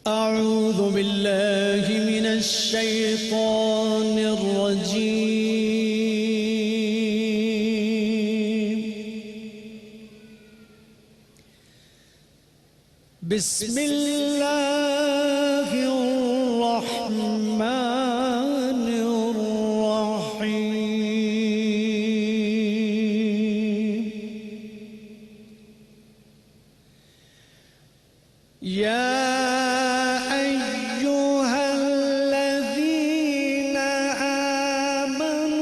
أعوذ بالله من الشيطان الرجيم. بسم الله الرحمن الرحيم. يا أيها الذين آمنوا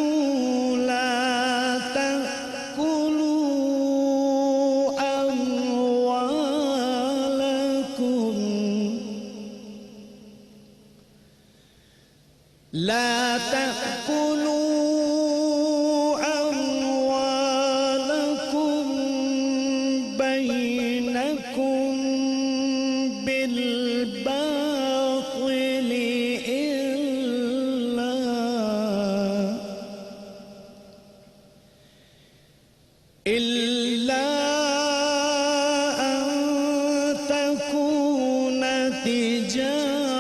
لا تأكلوا أموالكم بينكم بالباطل إلا أن تكون تجارة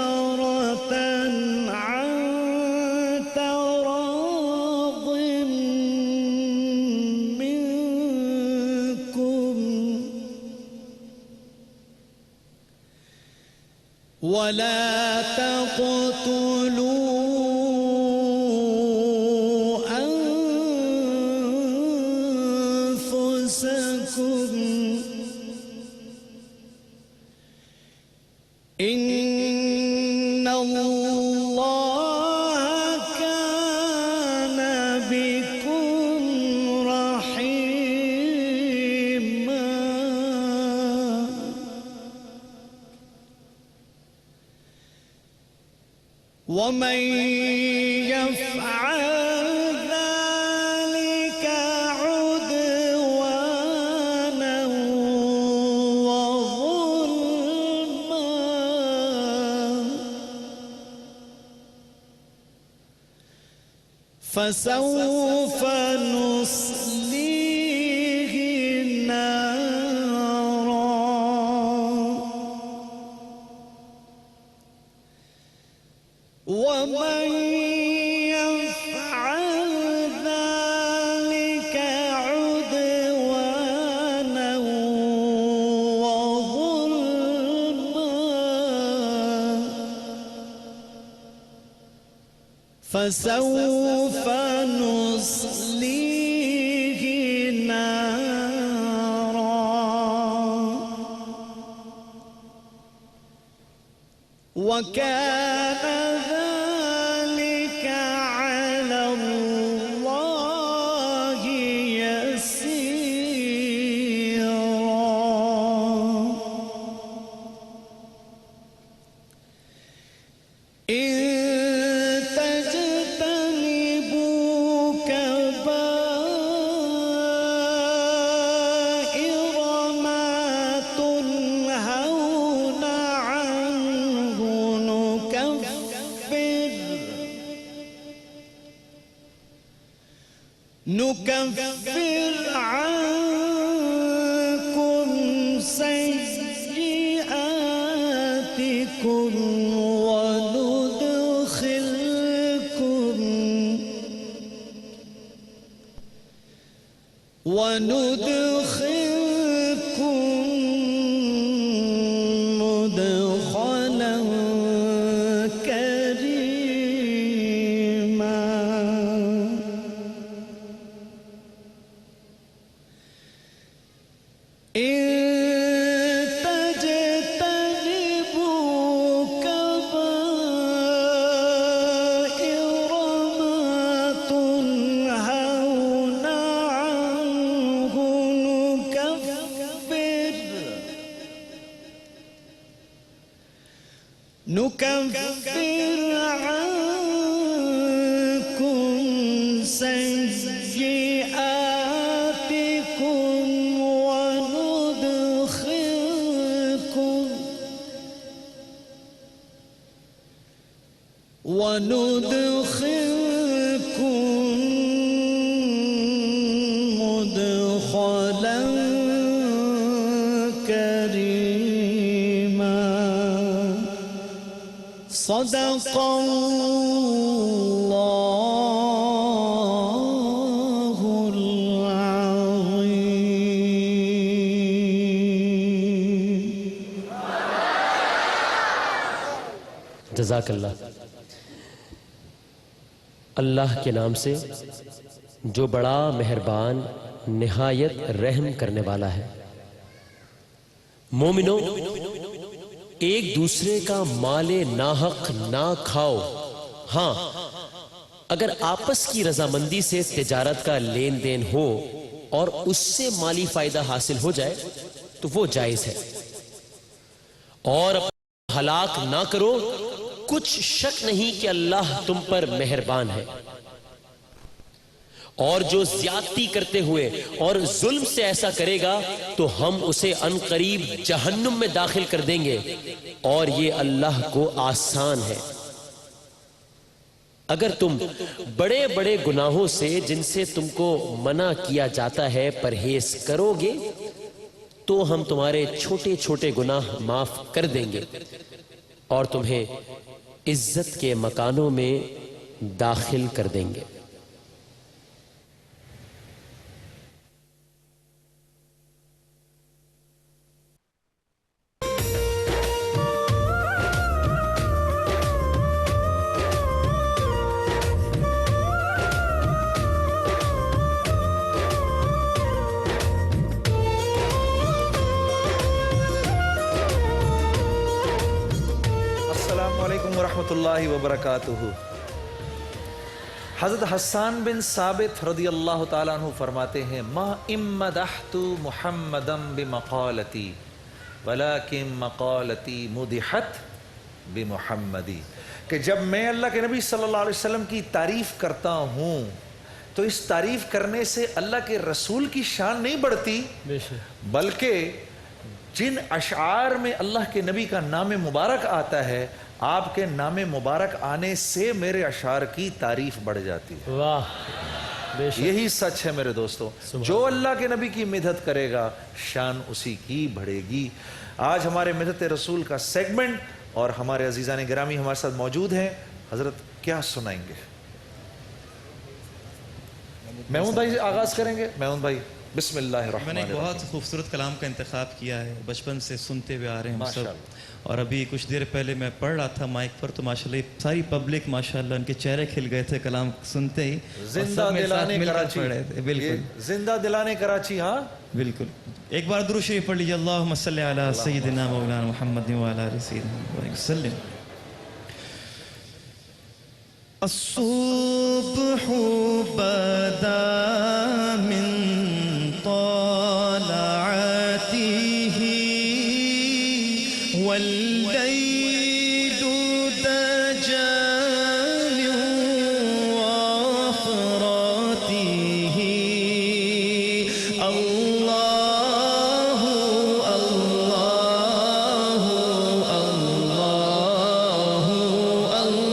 عن تراض منكم ولا تقتلوا أنفسكم إن الله كان بكم رحيما. ومن يفعل ذلك عدوانا وظلما فسوف نصليه نارا ومن يفعل ذلك عدوانا وظلما فسوف نصليه نارا وكان ذلك على الله يسيرا. إن تجتنبوا كبائر ما تنهون عنه نكفر عنكم سيئاتكم وندخلكم مدخلا كريما. إن تجتنبوا كبائر ما تنهون عنه نكفر عنكم سيئاتكم وندخلكم مدخلا كريما. صدق اللہ العظیم۔ جزاک اللہ۔ اللہ کے نام سے جو بڑا مہربان نہایت رحم کرنے والا ہے۔ مومنو، ایک دوسرے کا مال ناحق نہ کھاؤ۔ ہاں، اگر آپس کی رضامندی سے تجارت کا لین دین ہو اور اس سے مالی فائدہ حاصل ہو جائے تو وہ جائز ہے، اور ہلاک نہ کرو، کچھ شک نہیں کہ اللہ تم پر مہربان ہے۔ اور جو زیادتی کرتے ہوئے اور ظلم سے ایسا کرے گا تو ہم اسے عنقریب جہنم میں داخل کر دیں گے، اور یہ اللہ کو آسان ہے۔ اگر تم بڑے بڑے گناہوں سے جن سے تم کو منع کیا جاتا ہے پرہیز کرو گے تو ہم تمہارے چھوٹے چھوٹے گناہ معاف کر دیں گے اور تمہیں عزت کے مکانوں میں داخل کر دیں گے۔ السلام علیکم ورحمۃ اللہ وبرکاتہ۔ حضرت حسان بن ثابت رضی اللہ تعالیٰ عنہ فرماتے ہیں، ما امدحت محمدًا بمقالتی ولکن مقالتی مدحت بمحمدی، کہ جب میں اللہ کے نبی صلی اللہ علیہ وسلم کی تعریف کرتا ہوں تو اس تعریف کرنے سے اللہ کے رسول کی شان نہیں بڑھتی، بلکہ جن اشعار میں اللہ کے نبی کا نام مبارک آتا ہے، آپ کے نام مبارک آنے سے میرے اشعار کی تعریف بڑھ جاتی ہے۔ واہ، یہی سچ ہے میرے دوستو، جو اللہ کے نبی کی مدحت کرے گا شان اسی کی بڑھے گی۔ آج ہمارے مدحت رسول کا سیگمنٹ اور ہمارے عزیزان گرامی ہمارے ساتھ موجود ہیں۔ حضرت کیا سنائیں گے؟ محمود بھائی آغاز کریں گے۔ محمود بھائی بسم اللہ الرحمن میں نے الرحیم۔ بہت خوبصورت کلام کا انتخاب کیا ہے، بچپن سے سنتے ہوئے آ رہے ہیں ہم سب، اور ابھی کچھ دیر پہلے میں پڑھ رہا تھا مائک پر تو ماشاءاللہ ساری پبلک ماشاءاللہ ان کے چہرے کھل گئے تھے کلام سنتے ہی، زندہ دلانے کراچی، بالکل زندہ دلانے کراچی۔ ہاں بالکل، ایک بار درود شریف پڑھ لیجیے، اللہم صلی علی سیدنا مولانا محمد وعلی آلہ سیدنا وسلم۔ الصبح بدا من طلعته والليل دجى من وفرته الله الله الله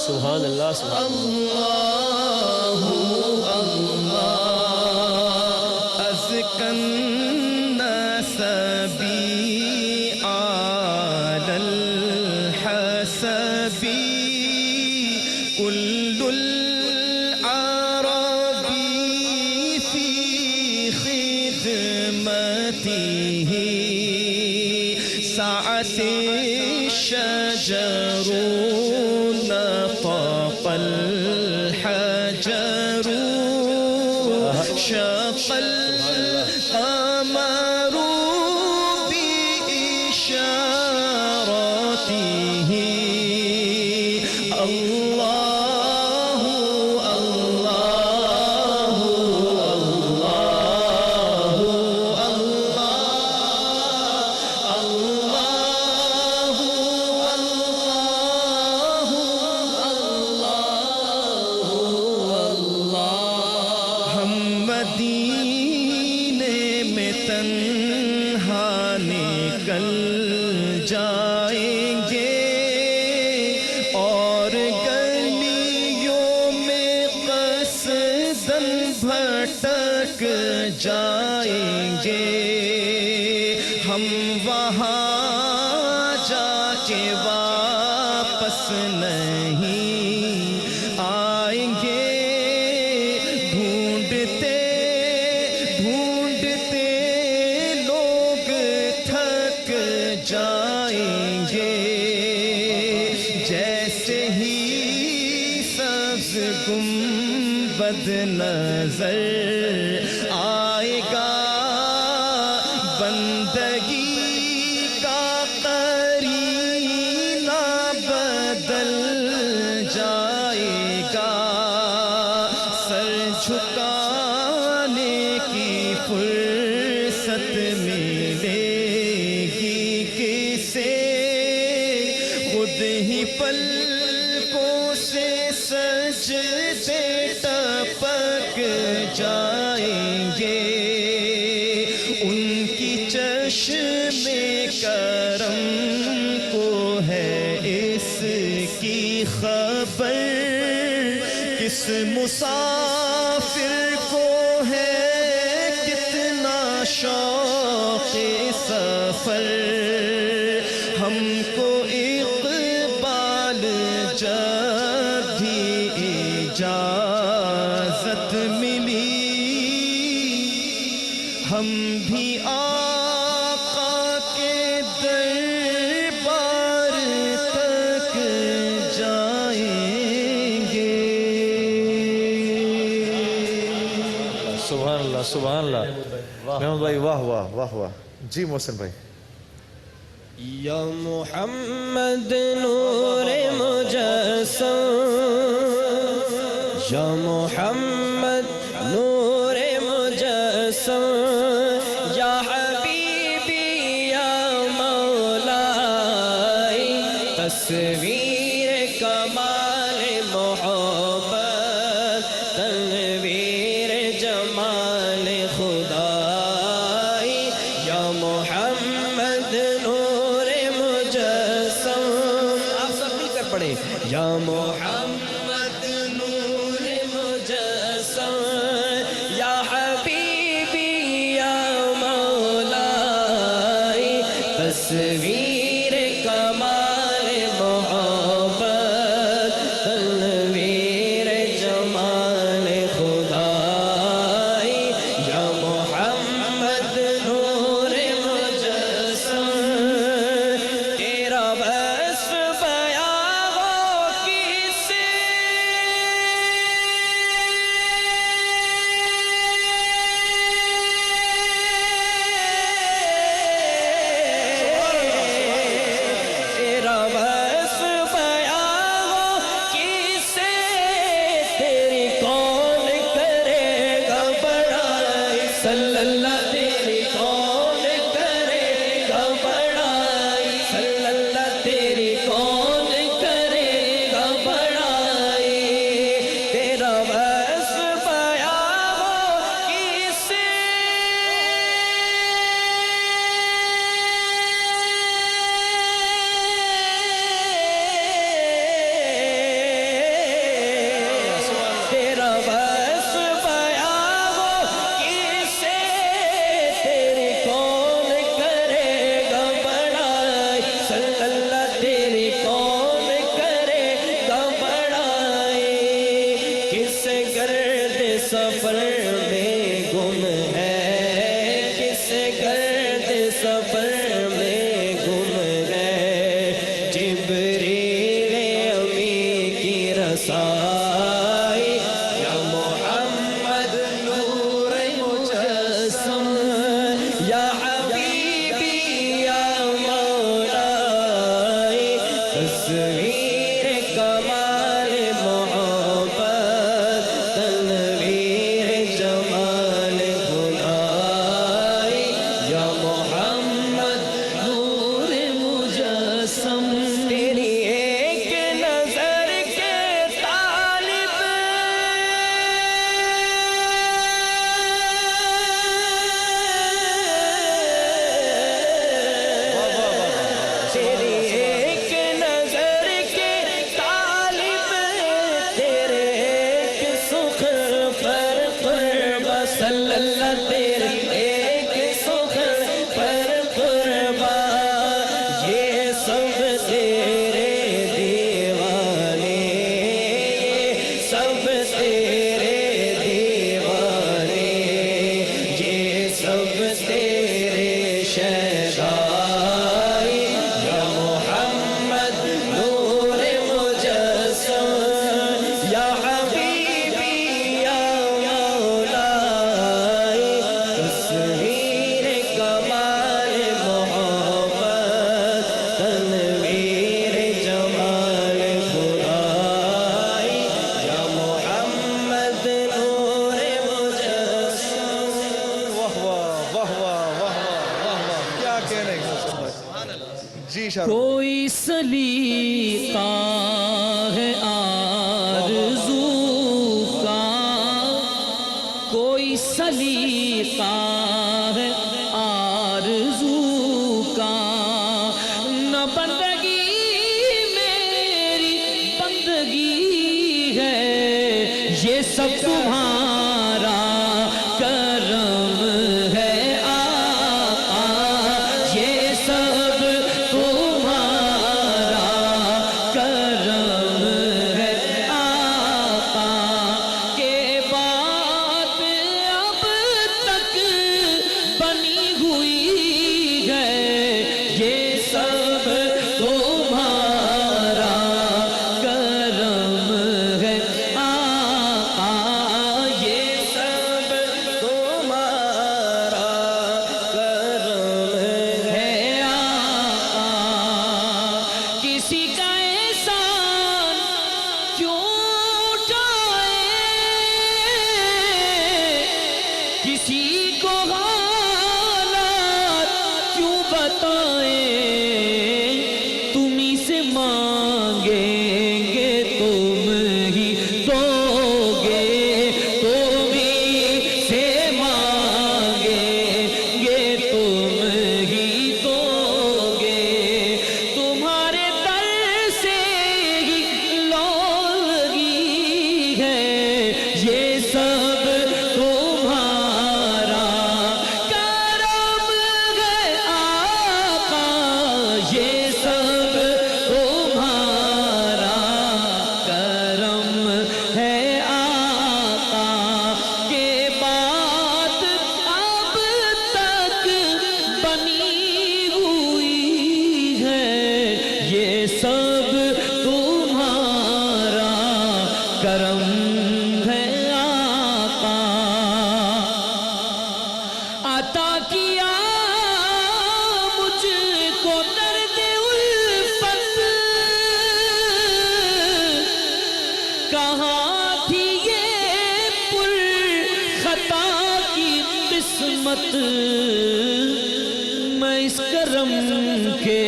سبحان اللہ، سبحان أزكى الناس بي على الحسب كل العرب في خدمته سعت الشجر نطق الحجر شق القمر بإشارته الله الله الله الله کہ واپس نہیں آئیں گے، ڈھونڈتے ڈھونڈتے لوگ تھک جائیں گے، جیسے ہی سبز گنبد نظر آئے گا، بندگی کا قرینہ بدل جائے گا، سر جھکانے کی فرصت ملے گی کسے، خود ہی پلکوں سے سجدے ٹپک جائیں گے، ان کی چشم کرم کو ہے اس کی خبر، کس مسافر کو ہے کتنا شوق سفر، ہم کو اقبال جب بھی اجازت ملی، ہم بھی آقا کے دربار تک جائیں گے۔ سبحان اللہ سبحان اللہ۔ محمد بھائی واہ واہ واہ واہ۔ جی محسن بھائی۔ یا محمد نور مجسم، یا محمد نور مجسم، یا حبیبی یا مولائی، تصویر کمال محبت، تنویر جمال خدائی، یا محمد نور مجسم، آپ سب مل کر پڑھیں، یا محمد نور مجسم، یا حبیبی یا مولائی، تصویر کمال محبت، تنویر جمال خدائی، یا محمد نور مجسم، تیرا وصف بیان ہو کسے، تیرا وصف بیان ہو کسے، تیری کون کرے گا بڑائی، صلی اللہ تیری کون کرے گا بڑائی، صلی اللہ تیری کون کرے گا بڑائی، تیرا وصف بیان ہو کسے، تیرا وصف بیان ہو کسے، تیری کون کرے گا بڑائی، صلی اللہ تیری کون کرے گا بڑائی، کس گرد سفر میں گم ہے، کس گرد سفر میں گم ہے، جبریل امی کی رسائی، یا محمد نور مجسم، یا حبیبی یا مولائی، تصویر کمال محبت، تنویر جمال خدائی، یا محمد نور مجسم، تیری ایک نظر کے طالب، تیری ایک نظر کوئی سلیقہ ہے آرزو کا، کوئی سلیقہ ہے آرزو کا، نہ بندگی میری بندگی ہے، یہ سب تمہارا کرم ہے آقا، یہ سب تمہارا کرم ہے آقا، کہ بات اب تک بنی ہوئی ہے، یہ سب تمہارا کرم ہے آقا، یہ سب تمہارا کرم ہے آقا، کسی کا احسان کیوں اٹھائے، کسی کو حالات کیوں بتائیں، تمہیں سے مانگیں گے تم ہی دو گے، تمہیں سے مانگیں گے تم ہی دو گے، تمہارے در سے ہی لوگی ہے، یہ سب تمہارا کرم ہے آقا، یہ سب تمہارا کرم ہے آقا، کہ بات اب تک بنی ہوئی ہے، یہ سب تمہارا کرم ہے آقا، عطا کیا مجھ کو درد الفت، کہاں تھی یہ پر خطا کی قسمت، میں اس کرم کے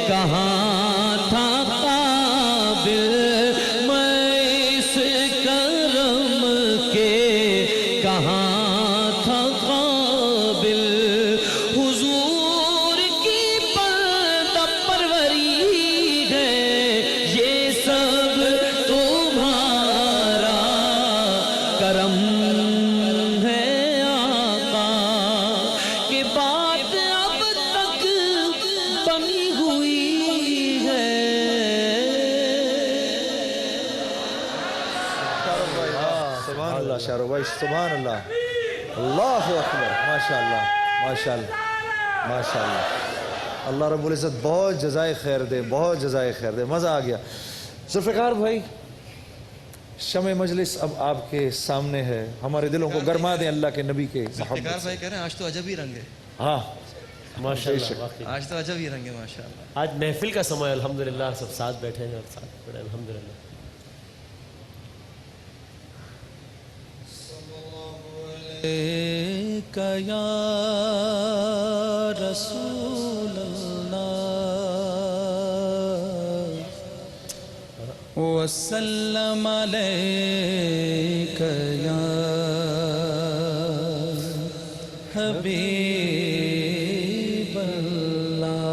کہاں تھا قابل، میں اس کرم کے کہاں تھا قابل، حضور کی پردہ پروری ہے، یہ سب تمہارا کرم ہے آقا، کہ بات اب تک بنی ہوئی ہے۔ سبحان اللہ شارو بھائی، سبحان اللہ، اللہ اکبر، ماشاء اللہ ماشاء اللہ ماشاء اللہ، اللہ رب العزت بہت جزائے خیر دے، بہت جزائے خیر دے، مزہ آ گیا۔ ذوالفقار بھائی، شمع مجلس اب آپ کے سامنے ہے، ہمارے دلوں کو گرما دیں اللہ کے نبی کے ذوالفقار محبت سے۔ بھائی کہہ رہے ہیں آج تو عجب ہی رنگ ہے، ہاں ماشاءاللہ واقعی آج تو عجب ہی رنگ ہے ماشاءاللہ۔ آج محفل کا سمے الحمدللہ، سب ساتھ بیٹھے ہیں اور ساتھ پڑھے الحمدللہ۔ یا رسول اللہ وسلم علیک یا حبیب اللہ،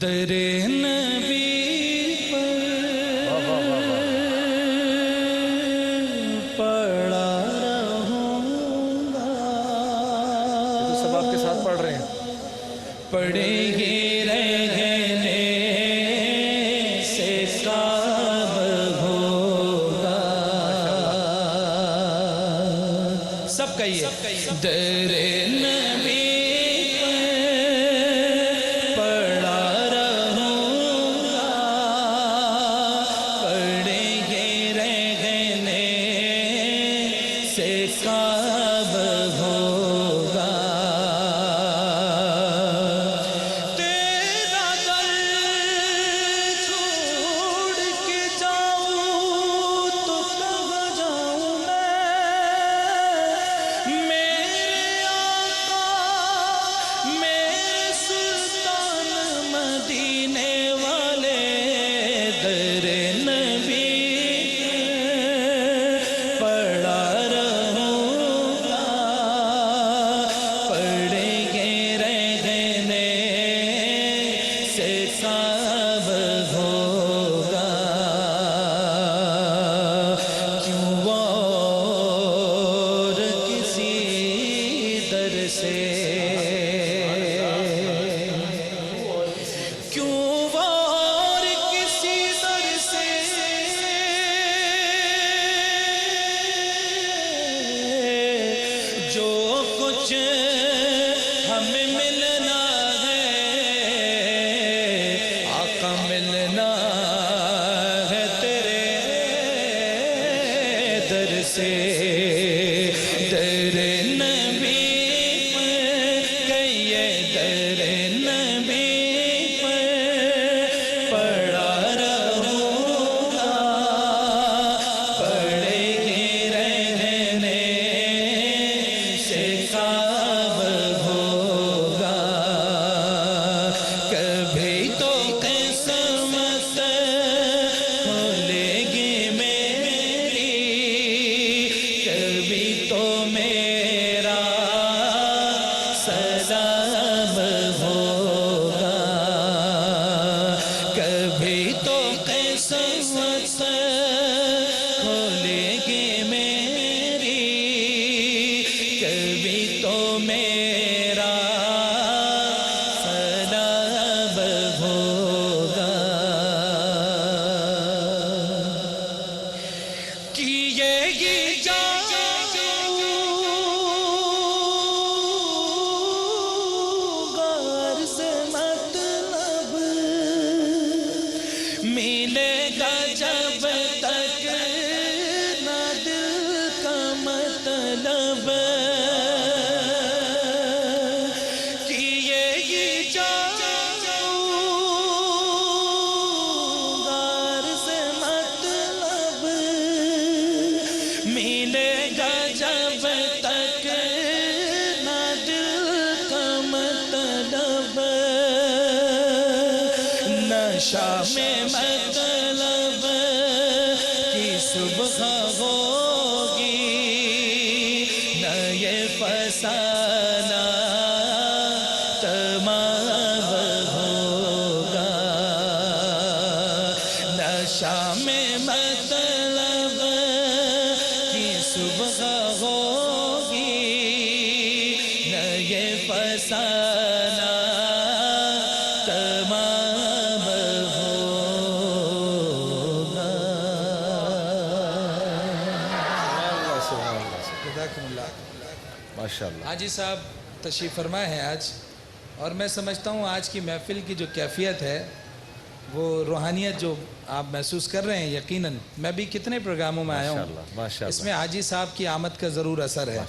در نبی پڑھیں گے رہنے سے کعب ہوگا، سب کہیے در نبی پڑا رہوں گا، پڑھیں گے رہنے سے کعب ہوگا، تیرا سے کیوں اور کسی در سے جو کچھ ہمیں ملنا ہے آقا ملنا ہے تیرے در سے در نبی پر کہیے در نبی پر پڑا رہوں گا پڑے گی رہنے سے خواب ہوگا کبھی تو قسمت کھولے گی میری کبھی تو میرا سلام ہوگا کبھی تو قسمت کھولے گی میری کبھی تو میرا سلام ہوگا کیے گی غرض مطلب ملے گا جب تک نہ دل کا مطلب کیے گی غرض مطلب ملے گا جب تک نہ دل کا مطلب نشہ میں مطلب کی صبح ہوگی نہ یہ فسانہ تمام ہوگا نشہ میں مطلب کی صبح ہوگی نہ یہ فسانہ تمام ہوگا ماشاءاللہ حاجی صاحب تشریف فرما ہے آج اور میں سمجھتا ہوں آج کی محفل کی جو کیفیت ہے وہ روحانیت جو آپ محسوس کر رہے ہیں یقیناً میں بھی کتنے پروگراموں میں آیا ماشاءاللہ، ہوں ماشاءاللہ۔ اس میں حاجی صاحب کی آمد کا ضرور اثر ہے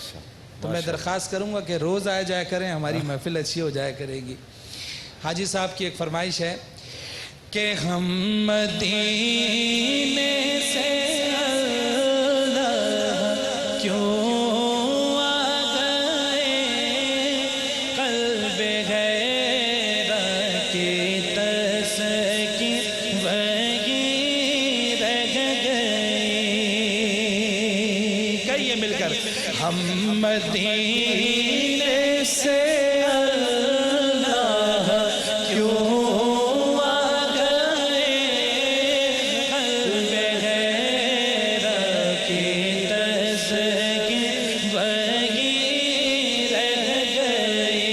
تو میں درخواست کروں گا کہ روز آیا جایا کریں ہماری محفل اچھی ہو جایا کرے گی حاجی صاحب کی ایک فرمائش ہے کہ ہم مدینے سے اللہ کیوں آ گئے قلب غیرت کی تسکین وہی رہ گئی کہیے مل کر ہم مدینے سے اللہ کیوں آ گئے قلب غیرت کی تسکین وہی رہ گئی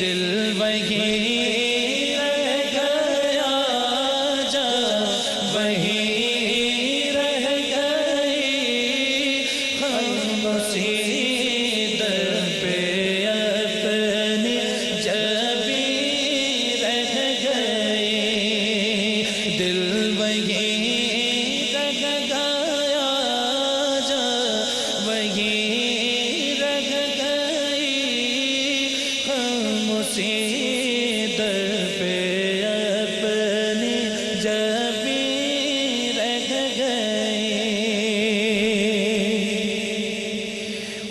دل وہی رہ گیا جا وہی رہ گئی ہم اسی در پہ اپنی جبی رہ گئے دل وہی رہ گیا جا وہی رہ گئی ہم اسی در پہ اپنی جبی رہ گئے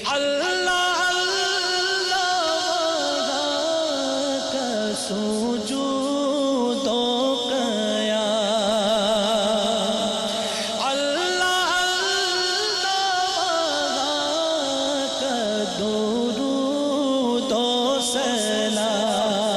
اللہ اللہ کا سجود و قیام اللہ اللہ کا درود و سلام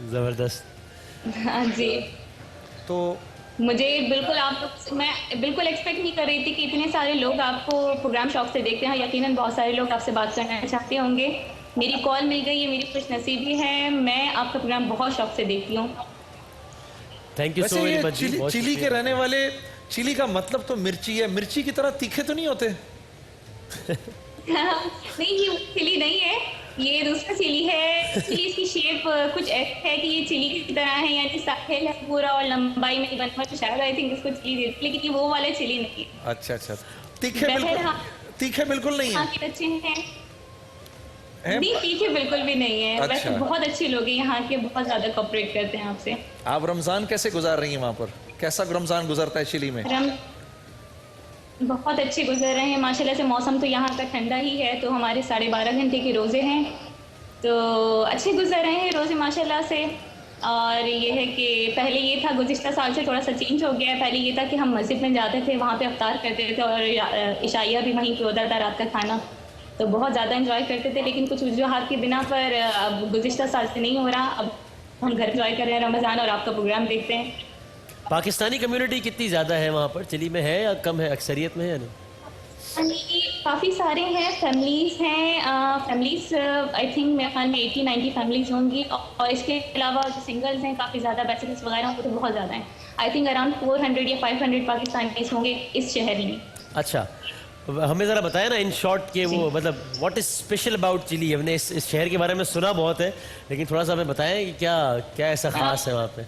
زبردست. ہاں جی. تو مجھے بالکل میں بالکل ایکسپیکٹ نہیں کر رہی تھی کہ اتنے سارے لوگ آپ کو پروگرام شوق سے دیکھتے ہیں. یقیناً بہت سارے لوگ آپ سے بات کرنا چاہتے ہوں گے. میری کال مل گئی، یہ میری خوش نصیبی ہے. میں آپ کا پروگرام بہت شوق سے دیکھتی ہوں. تھینک یو سو ویسے ویری یہ مچ. چلی کے رہنے والے، چلی کا مطلب تو مرچی ہے، مرچی کی طرح تیکھے تو نہیں ہوتے؟ نہیں، یہ چلی نہیں ہے، یہ دوسرا چلی ہے. چلی اس کی شیپ کچھ ایسا ہے کہ یہ چلی کی طرح ہے، یعنی ساحل ہے پورا اور لمبائی میں بنا ہوا، تو شاید آئی تھنک اس کو چلی دیتی، لیکن یہ وہ والا چلی نہیں ہے. اچھا اچھا. تیکھے بالکل نہیں ہاں ہیں؟ کے بچے ہیں. نہیں، تیکھے بالکل بھی نہیں ہے. ویسے بہت اچھے لوگ ہیں یہاں کے، بہت زیادہ کوپریٹ کرتے ہیں آپ سے. آپ رمضان کیسے گزار رہی ہیں وہاں پر؟ کیسا رمضان گزرتا ہے چلی میں؟ بہت اچھے گزر رہے ہیں ماشاء اللہ سے. موسم تو یہاں کا ٹھنڈا ہی ہے، تو ہمارے 12.5 گھنٹے کے روزے ہیں، تو اچھے گزر رہے ہیں روزے ماشاء اللہ سے. اور یہ ہے کہ پہلے یہ تھا، گزشتہ سال سے تھوڑا سا چینج ہو گیا ہے. پہلے یہ تھا کہ ہم مسجد میں جاتے تھے، وہاں پہ افطار کرتے تھے اور عشائیہ بھی وہیں پہ ہوتا تھا، رات کا کھانا، تو بہت زیادہ انجوائے کرتے تھے. لیکن کچھ وجوہات کی بنا پر اب گزشتہ سال سے نہیں ہو رہا. اب ہم گھر انجوائے کر رہے ہیں رمضان اور آپ کا پروگرام دیکھتے ہیں. پاکستانی کمیونٹی کتنی زیادہ ہے وہاں پر چلی میں، ہے یا کم ہے، اکثریت میں ہے یا نہیں؟ کافی سارے ہیں، فیملیز ہیں. فیملیز آئی تھنک میرے خیال میں 80-90 فیملیز ہوں گی، اور اس کے علاوہ جو سنگلز ہیں کافی زیادہ، بیچلرس وغیرہ ہوں گے تو بہت زیادہ ہیں. آئی تھنک اراؤنڈ 400 یا 500 پاکستانیز ہوں گے اس شہر میں. اچھا، ہمیں ذرا بتائیں نا ان شارٹ کہ وہ مطلب واٹ از اسپیشل اباؤٹ چلی. ہم نے اس شہر کے بارے میں سنا بہت ہے، لیکن تھوڑا سا ہمیں بتائیں کہ کیا ایسا خاص ہے وہاں پہ.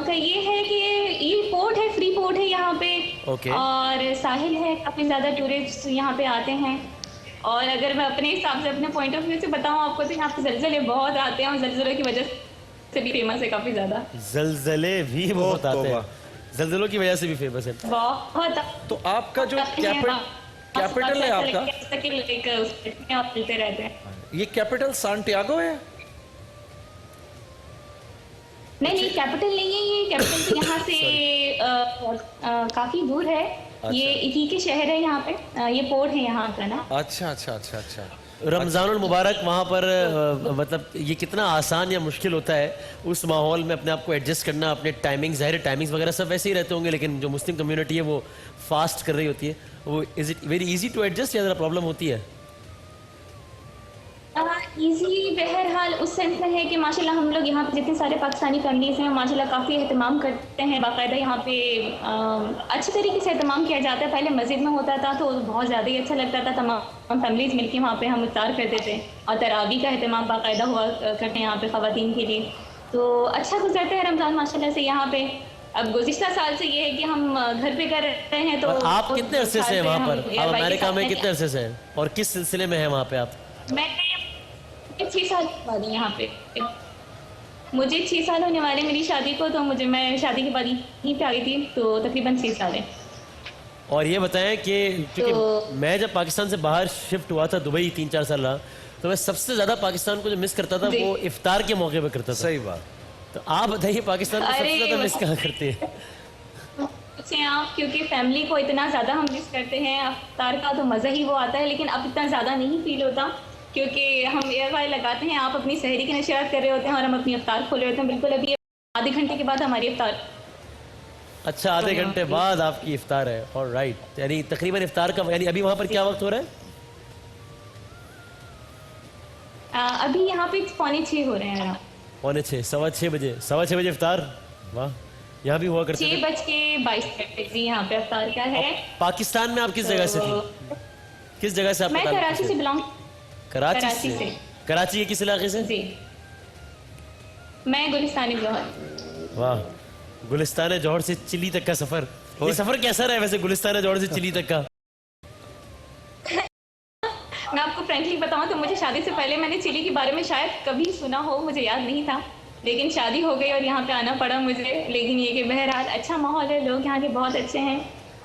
تو یہ ہے کہ یہ پورٹ ہے، فری پورٹ ہے یہاں پہ، اور ساحل ہے، کافی زیادہ ٹورسٹ یہاں پہ آتے ہیں. اور اگر میں اپنے حساب سے، اپنے پوائنٹ آف ویو سے بتاؤں آپ کو، تو یہاں پہ زلزلے بہت آتے ہیں، اور زلزلوں کی وجہ سے بھی فیمس ہے کافی زیادہ. زلزلے بھی بہت آتے ہیں، زلزلوں کی وجہ سے بھی فیمس ہے بہت. تو آپ کا جو کیپٹل ہے آپ کا، چلتے رہتے ہیں. یہ کیپٹل سانٹیاگو ہے؟ نہیں، کیپٹل نہیں ہے یہ. کیپٹل تو یہاں سے کافی دور ہے. یہ ایک کے شہر ہے یہاں پہ، یہ پورٹ ہے یہاں کا نا. اچھا اچھا اچھا اچھا. رمضان المبارک وہاں پر مطلب یہ کتنا آسان یا مشکل ہوتا ہے اس ماحول میں اپنے آپ کو ایڈجسٹ کرنا، اپنے ٹائمنگ، ظاہر ٹائمنگز وغیرہ سب ویسے ہی رہتے ہوں گے، لیکن جو مسلم کمیونٹی ہے وہ فاسٹ کر رہی ہوتی ہے، وہ is it very easy to adjust یا ذرا پرابلم ہوتی ہے؟ ایزی بہرحال اس سینس میں ہے کہ ماشاءاللہ ہم لوگ یہاں پہ جتنے سارے پاکستانی فیملیز ہیں ماشاءاللہ کافی اہتمام کرتے ہیں. باقاعدہ یہاں پہ اچھے طریقے سے اہتمام کیا جاتا ہے. پہلے مسجد میں ہوتا تھا تو بہت زیادہ ہی اچھا لگتا تھا، تمام فیملیز مل کے وہاں پہ ہم افطار کرتے تھے، اور تراویح کا اہتمام باقاعدہ ہوا کرتے ہیں یہاں پہ خواتین کے لیے. تو اچھا گزرتا ہے رمضان ماشاءاللہ سے یہاں پہ. اب گزشتہ سال سے یہ ہے کہ ہم گھر پہ کر رہے ہیں. تو آپ کتنے عرصے سے ہیں وہاں پر؟ آپ امریکہ میں کتنے عرصے سے ہیں اور کس سلسلے میں ہیں وہاں پہ آپ؟ میں 6 سال بعد یہاں پہ، مجھے 6 سال ہونے والے میری شادی کو، تو میں شادی کے بعد یہیں پہ آ گئی تھی، تو تقریباً 6 سال ہے. اور یہ بتائیں کہ کیونکہ میں جب پاکستان سے باہر شفٹ ہوا تھا، دبئی 3-4 سال رہا، تو میں سب سے زیادہ پاکستان کو جو مس کرتا تھا وہ افطار کے موقع پہ کرتا تھا. صحیح بات. تو آپ بتائیے پاکستان کو سب سے زیادہ مس کہاں کرتے ہیں؟ آپ کیونکہ فیملی کو اتنا زیادہ ہم مس کرتے ہیں. افطار کا تو مزہ ہی وہ آتا ہے، لیکن اب اتنا زیادہ نہیں فیل ہوتا کیونکہ ہم ایئر فائر لگاتے ہیں. آپ اپنی سحری کی نشریات کر رہے ہوتے ہیں اور ہم اپنی افطار کھولے ہوتے ہیں. بالکل ابھی آدھے گھنٹے کے بعد ہماری افطار. اچھا، آدھے گھنٹے بعد آپ کی افطار ہے. آلرائٹ، یعنی تقریباً افطار کا یعنی ابھی وہاں پر کیا وقت ہو رہا ہے؟ ابھی یہاں پہ 5:45 ہو رہے ہیں. 5:45، 6:15 بجے، 6:15 بجے افطار. واہ، یہاں بھی ہوا کرتے 6:22 جی یہاں پہ افطار کا ہے. پاکستان میں آپ کس جگہ سے تھی؟ کس جگہ سے آپ؟ میں کراچی سے بلانگ. کراچی سے. کراچی کے کس علاقے سے؟ جی میں گلستان جوہر. واہ، گلستان جوہر سے چلی تک کا سفر، یہ سفر کیسا رہا ہے ویسے گلستان جوہر سے چلی تک کا؟ میں آپ کو فرینکلی بتاؤں تو مجھے شادی سے پہلے میں نے چلی کے بارے میں شاید کبھی سنا ہو، مجھے یاد نہیں تھا، لیکن شادی ہو گئی اور یہاں پہ آنا پڑا مجھے. لیکن یہ کہ بہرحال اچھا ماحول ہے، لوگ یہاں کے بہت اچھے ہیں.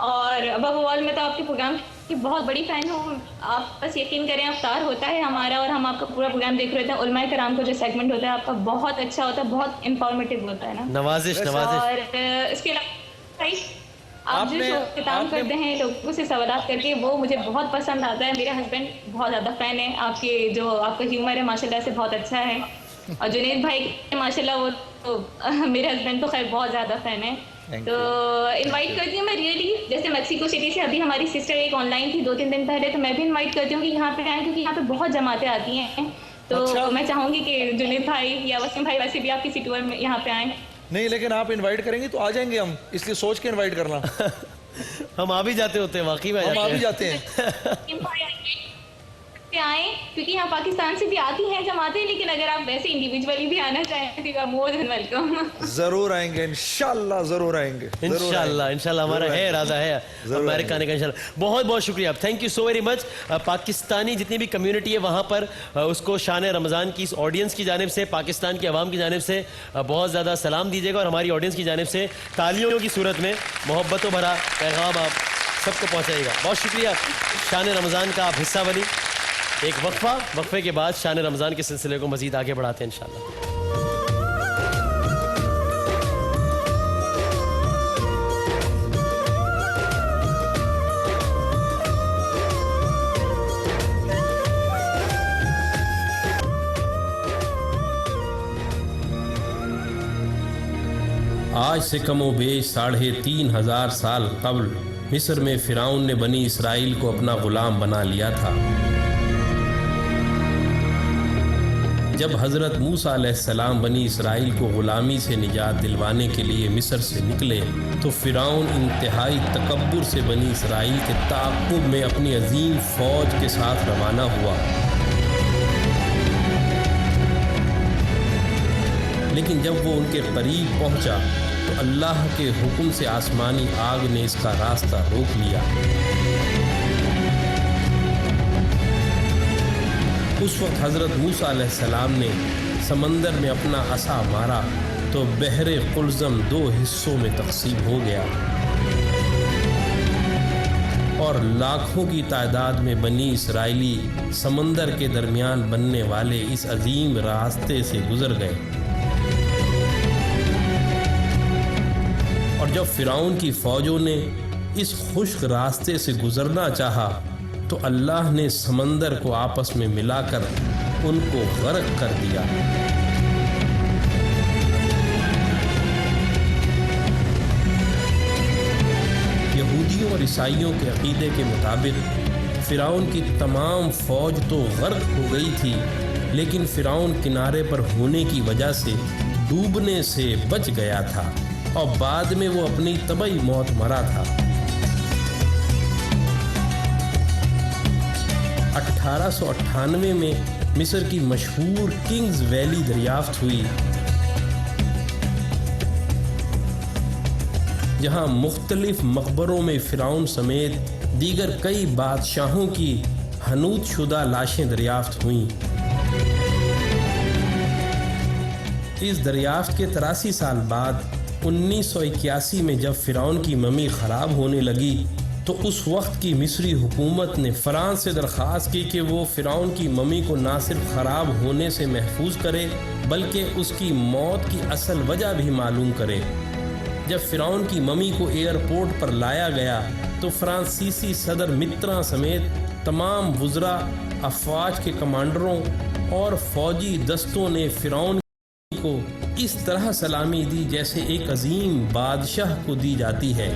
اور ابو آل میں تو آپ کے پروگرام کی بہت بڑی فین ہوں. آپ بس یقین کریں، افطار ہوتا ہے ہمارا اور ہم آپ کا پورا پروگرام دیکھ رہے ہیں. علماء کرام کا جو سیگمنٹ ہوتا ہے آپ کا بہت اچھا ہوتا ہے، بہت انفارمیٹیو ہوتا ہے نا. نوازش نوازش. اور اس کے علاوہ آپ جو اختتام کرتے ہیں لوگوں سے سوالات کر کے، وہ مجھے بہت پسند آتا ہے. میرے ہسبینڈ بہت زیادہ فین ہے آپ کے، جو آپ کا ہیومر ہے ماشاء اللہ سے بہت اچھا ہے. اور جنید بھائی کے ماشاءاللہ وہ تو میرے ہسبینڈ تو خیر بہت زیادہ فین ہے. تو انوائٹ کرتی ہوں میں ریئلی, جیسے میکسیکو سٹی سے ابھی ہماری سسٹر ایک آن لائن تھی 2-3 دن پہلے, تو میں بھی انوائٹ کرتی ہوں کہ یہاں پہ آئیں, کیونکہ یہاں پہ بہت جماعتیں آتی ہیں. تو میں چاہوں گی کہ جنید بھائی یا وسیم بھائی ویسے بھی آپ کسی ٹور میں یہاں پہ آئیں. نہیں لیکن آپ انوائٹ کریں گے تو آ جائیں گے ہم, اس لیے سوچ کے انوائٹ کرنا. ہم آ بھی جاتے ہوتے ہیں, واقعی میں ہم آ بھی جاتے ہیں. آئیں, کیونکہ یہاں پاکستان سے بھی آتی ہیں جماعتیں, لیکن اگر آپ ویسے انڈیویجولی بھی آنا چاہیں تو مور دین ویلکم. ضرور آئیں گے انشاءاللہ, ضرور آئیں گے انشاءاللہ ہمارا ہے ارادہ ہے امریکہ آنے کا انشاءاللہ. بہت بہت شکریہ, thank you so very much. Pakistani جتنی بھی کمیونٹی ہے وہاں پر اس کو شان رمضان کی اس آڈینس کی جانب سے, پاکستان کی عوام کی جانب سے بہت زیادہ سلام دیجیے گا, اور ہماری آڈینس کی جانب سے تالیوں کی صورت میں محبتوں بھرا پیغام آپ سب کو پہنچائے گا. بہت شکریہ شان رمضان کا آپ حصہ بنی. ایک وقفے کے بعد شان رمضان کے سلسلے کو مزید آگے بڑھاتے ہیں انشاءاللہ. آج سے کم و بیش 3,500 سال قبل مصر میں فرعون نے بنی اسرائیل کو اپنا غلام بنا لیا تھا. جب حضرت موسیٰ علیہ السلام بنی اسرائیل کو غلامی سے نجات دلوانے کے لیے مصر سے نکلے تو فرعون انتہائی تکبر سے بنی اسرائیل کے تعاقب میں اپنی عظیم فوج کے ساتھ روانہ ہوا. لیکن جب وہ ان کے قریب پہنچا تو اللہ کے حکم سے آسمانی آگ نے اس کا راستہ روک لیا. اس وقت حضرت موسیٰ علیہ السلام نے سمندر میں اپنا عصا مارا تو بحر قلزم 2 حصوں میں تقسیم ہو گیا, اور لاکھوں کی تعداد میں بنی اسرائیلی سمندر کے درمیان بننے والے اس عظیم راستے سے گزر گئے. اور جب فرعون کی فوجوں نے اس خشک راستے سے گزرنا چاہا تو اللہ نے سمندر کو آپس میں ملا کر ان کو غرق کر دیا. یہودیوں اور عیسائیوں کے عقیدے کے مطابق فرعون کی تمام فوج تو غرق ہو گئی تھی, لیکن فرعون کنارے پر ہونے کی وجہ سے ڈوبنے سے بچ گیا تھا, اور بعد میں وہ اپنی طبعی موت مرا تھا. 1898 میں مصر کی مشہور کنگز ویلی دریافت ہوئی, جہاں مختلف مقبروں میں فرعون سمیت دیگر کئی بادشاہوں کی حنوط شدہ لاشیں دریافت ہوئیں. اس دریافت کے 83 سال بعد 1981 میں جب فرعون کی ممی خراب ہونے لگی تو اس وقت کی مصری حکومت نے فرانس سے درخواست کی کہ وہ فرعون کی ممی کو نہ صرف خراب ہونے سے محفوظ کرے بلکہ اس کی موت کی اصل وجہ بھی معلوم کرے. جب فرعون کی ممی کو ایئرپورٹ پر لایا گیا تو فرانسیسی صدر متراں سمیت تمام وزراء, افواج کے کمانڈروں اور فوجی دستوں نے فرعون کو اس طرح سلامی دی جیسے ایک عظیم بادشاہ کو دی جاتی ہے.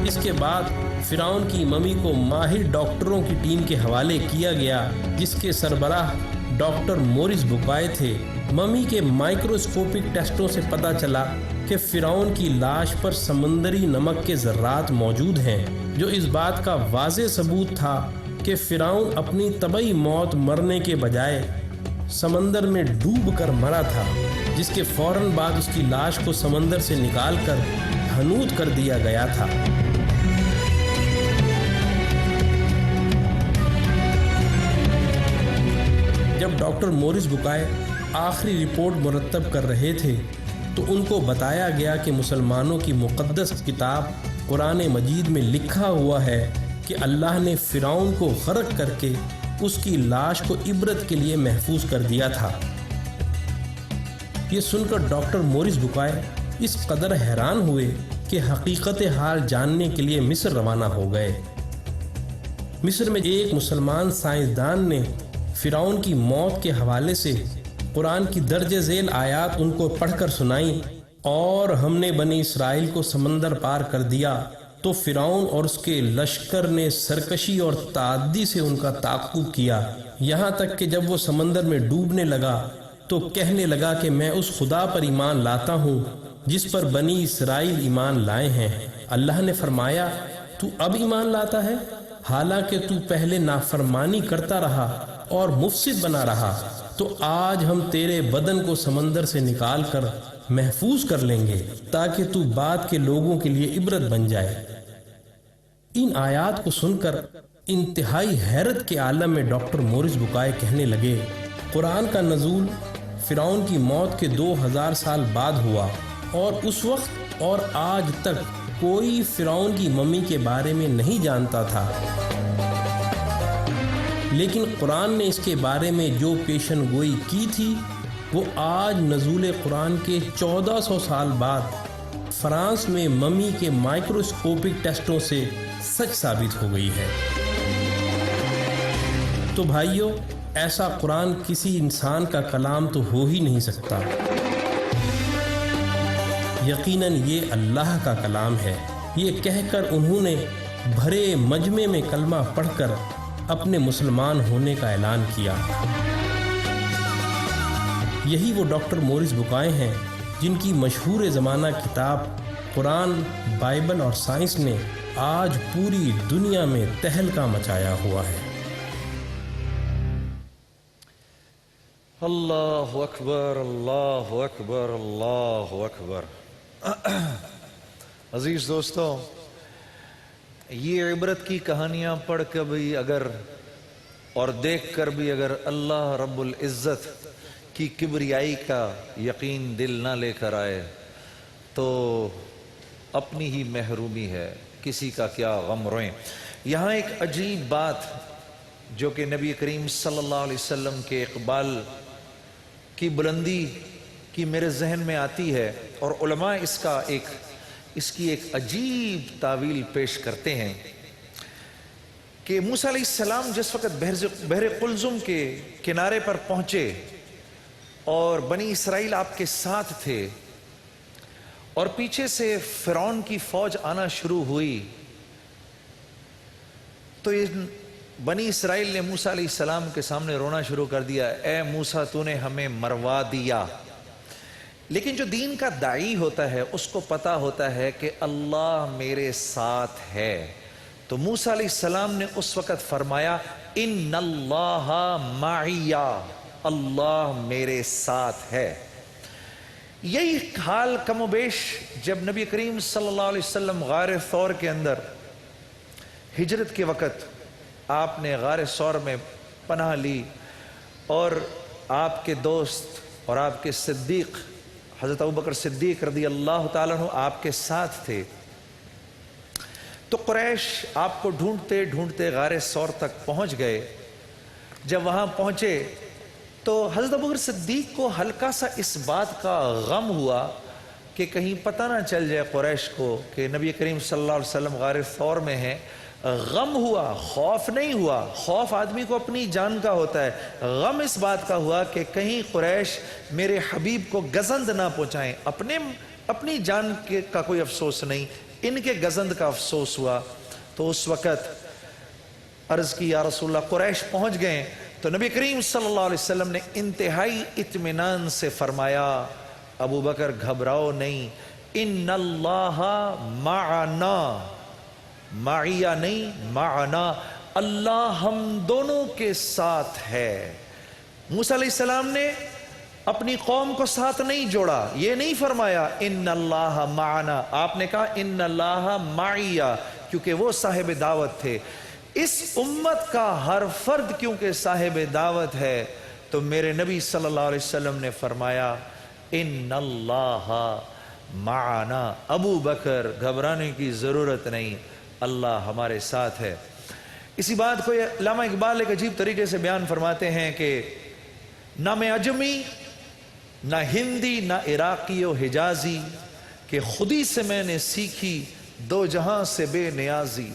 اس کے بعد فرعون کی ممی کو ماہر ڈاکٹروں کی ٹیم کے حوالے کیا گیا جس کے سربراہ ڈاکٹر مورس بوکائے تھے. ممی کے مائکروسکوپک ٹیسٹوں سے پتہ چلا کہ فرعون کی لاش پر سمندری نمک کے ذرات موجود ہیں, جو اس بات کا واضح ثبوت تھا کہ فرعون اپنی طبعی موت مرنے کے بجائے سمندر میں ڈوب کر مرا تھا, جس کے فوراً بعد اس کی لاش کو سمندر سے نکال کر حنوط کر دیا گیا تھا. جب ڈاکٹر مورس بوکائے آخری رپورٹ مرتب کر رہے تھے تو ان کو بتایا گیا کہ مسلمانوں کی مقدس کتاب قرآن مجید میں لکھا ہوا ہے کہ اللہ نے فرعون کو غرق کر کے اس کی لاش کو عبرت کے لیے محفوظ کر دیا تھا. یہ سن کر ڈاکٹر مورس بوکائے اس قدر حیران ہوئے کہ حقیقت حال جاننے کے لیے مصر روانہ ہو گئے. مصر میں ایک مسلمان سائنسدان نے فرعون کی موت کے حوالے سے قرآن کی درج ذیل آیات ان کو پڑھ کر سنائیں، اور ہم نے بنی اسرائیل کو سمندر پار کر دیا تو فرعون اور اس کے لشکر نے سرکشی اور تعدی سے ان کا تعاقب کیا، یہاں تک کہ جب وہ سمندر میں ڈوبنے لگا تو کہنے لگا کہ میں اس خدا پر ایمان لاتا ہوں جس پر بنی اسرائیل ایمان لائے ہیں۔ اللہ نے فرمایا تو اب ایمان لاتا ہے حالانکہ تو پہلے نافرمانی کرتا رہا اور مفسد بنا رہا، تو آج ہم تیرے بدن کو سمندر سے نکال کر محفوظ کر لیں گے تاکہ تو بعد کے لوگوں کے لیے عبرت بن جائے۔ ان آیات کو سن کر انتہائی حیرت کے عالم میں ڈاکٹر مورس بکائے کہنے لگے، قرآن کا نزول فرعون کی موت کے 2000 سال بعد ہوا، اور اس وقت اور آج تک کوئی فرعون کی ممی کے بارے میں نہیں جانتا تھا، لیکن قرآن نے اس کے بارے میں جو پیشن گوئی کی تھی وہ آج نزول قرآن کے 1400 سال بعد فرانس میں ممی کے مائکروسکوپک ٹیسٹوں سے سچ ثابت ہو گئی ہے۔ تو بھائیو، ایسا قرآن کسی انسان کا کلام تو ہو ہی نہیں سکتا، یقیناً یہ اللہ کا کلام ہے۔ یہ کہہ کر انہوں نے بھرے مجمع میں کلمہ پڑھ کر اپنے مسلمان ہونے کا اعلان کیا۔ یہی وہ ڈاکٹر مورس بکائے ہیں جن کی مشہور زمانہ کتاب قرآن، بائبل اور سائنس نے آج پوری دنیا میں تہلکہ مچایا ہوا ہے۔ اللہ اکبر، اللہ اکبر، اللہ اکبر۔ عزیز دوستو، یہ عبرت کی کہانیاں پڑھ کر بھی اگر اور دیکھ کر بھی اگر اللہ رب العزت کی کبریائی کا یقین دل نہ لے کر آئے تو اپنی ہی محرومی ہے، کسی کا کیا غم روئیں۔ یہاں ایک عجیب بات جو کہ نبی کریم صلی اللہ علیہ وسلم کے اقبال کی بلندی کی میرے ذہن میں آتی ہے، اور علماء اس کی ایک عجیب تعویل پیش کرتے ہیں کہ موسیٰ علیہ السلام جس وقت بحر قلزم کے کنارے پر پہنچے اور بنی اسرائیل آپ کے ساتھ تھے اور پیچھے سے فرعون کی فوج آنا شروع ہوئی، تو بنی اسرائیل نے موسیٰ علیہ السلام کے سامنے رونا شروع کر دیا، اے موسیٰ تو نے ہمیں مروا دیا۔ لیکن جو دین کا داعی ہوتا ہے اس کو پتا ہوتا ہے کہ اللہ میرے ساتھ ہے، تو موسیٰ علیہ السلام نے اس وقت فرمایا ان اللہ معی، اللہ میرے ساتھ ہے۔ یہی حال کم و بیش جب نبی کریم صلی اللہ علیہ وسلم غار ثور کے اندر ہجرت کے وقت آپ نے غار ثور میں پناہ لی، اور آپ کے دوست اور آپ کے صدیق حضرت ابوبکر صدیق رضی اللہ تعالیٰ عنہ آپ کے ساتھ تھے، تو قریش آپ کو ڈھونڈتے ڈھونڈتے غار ثور تک پہنچ گئے۔ جب وہاں پہنچے تو حضرت ابوبکر صدیق کو ہلکا سا اس بات کا غم ہوا کہ کہیں پتہ نہ چل جائے قریش کو کہ نبی کریم صلی اللہ علیہ وسلم غار ثور میں ہیں۔ غم ہوا، خوف نہیں ہوا، خوف آدمی کو اپنی جان کا ہوتا ہے، غم اس بات کا ہوا کہ کہیں قریش میرے حبیب کو گزند نہ پہنچائیں، اپنی جان کا کوئی افسوس نہیں، ان کے گزند کا افسوس ہوا۔ تو اس وقت عرض کی یا رسول اللہ قریش پہنچ گئے، تو نبی کریم صلی اللہ علیہ وسلم نے انتہائی اطمینان سے فرمایا ابو بکر گھبراؤ نہیں، ان اللہ معنا، معیہ نہیں معنا، اللہ ہم دونوں کے ساتھ ہے۔ موسیٰ علیہ السلام نے اپنی قوم کو ساتھ نہیں جوڑا، یہ نہیں فرمایا ان اللہ معنا، آپ نے کہا ان اللہ معیہ، کیونکہ وہ صاحب دعوت تھے۔ اس امت کا ہر فرد کیونکہ صاحب دعوت ہے، تو میرے نبی صلی اللہ علیہ وسلم نے فرمایا ان اللہ معنا، ابو بکر گھبرانے کی ضرورت نہیں، اللہ ہمارے ساتھ ہے۔ اسی بات کو علامہ اقبال ایک عجیب طریقے سے بیان فرماتے ہیں کہ نہ میں عجمی، نہ ہندی، نہ عراقی و حجازی، کہ خودی سے میں نے سیکھی دو جہاں سے بے نیازی۔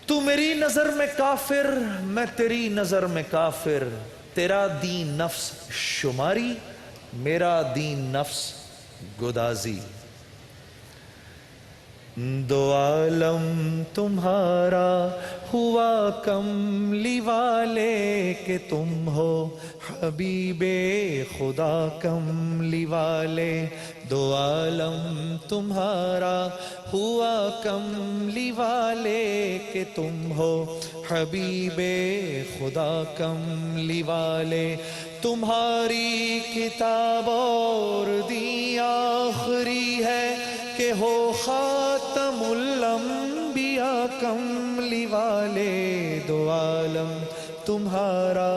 تو میری نظر میں کافر، میں تیری نظر میں کافر، تیرا دین نفس شماری، میرا دین نفس گدازی۔ دو عالم تمہارا ہوا کملی والے کہ تم ہو حبیب خدا کملی والے۔ دو عالم تمہارا ہوا کملی والے کہ تم ہو حبیب خدا کملی والے۔ تمہاری کتاب اور دین آخری ہے کہ ہو خاتم الانبیاء کملی والے۔ دو عالم تمہارا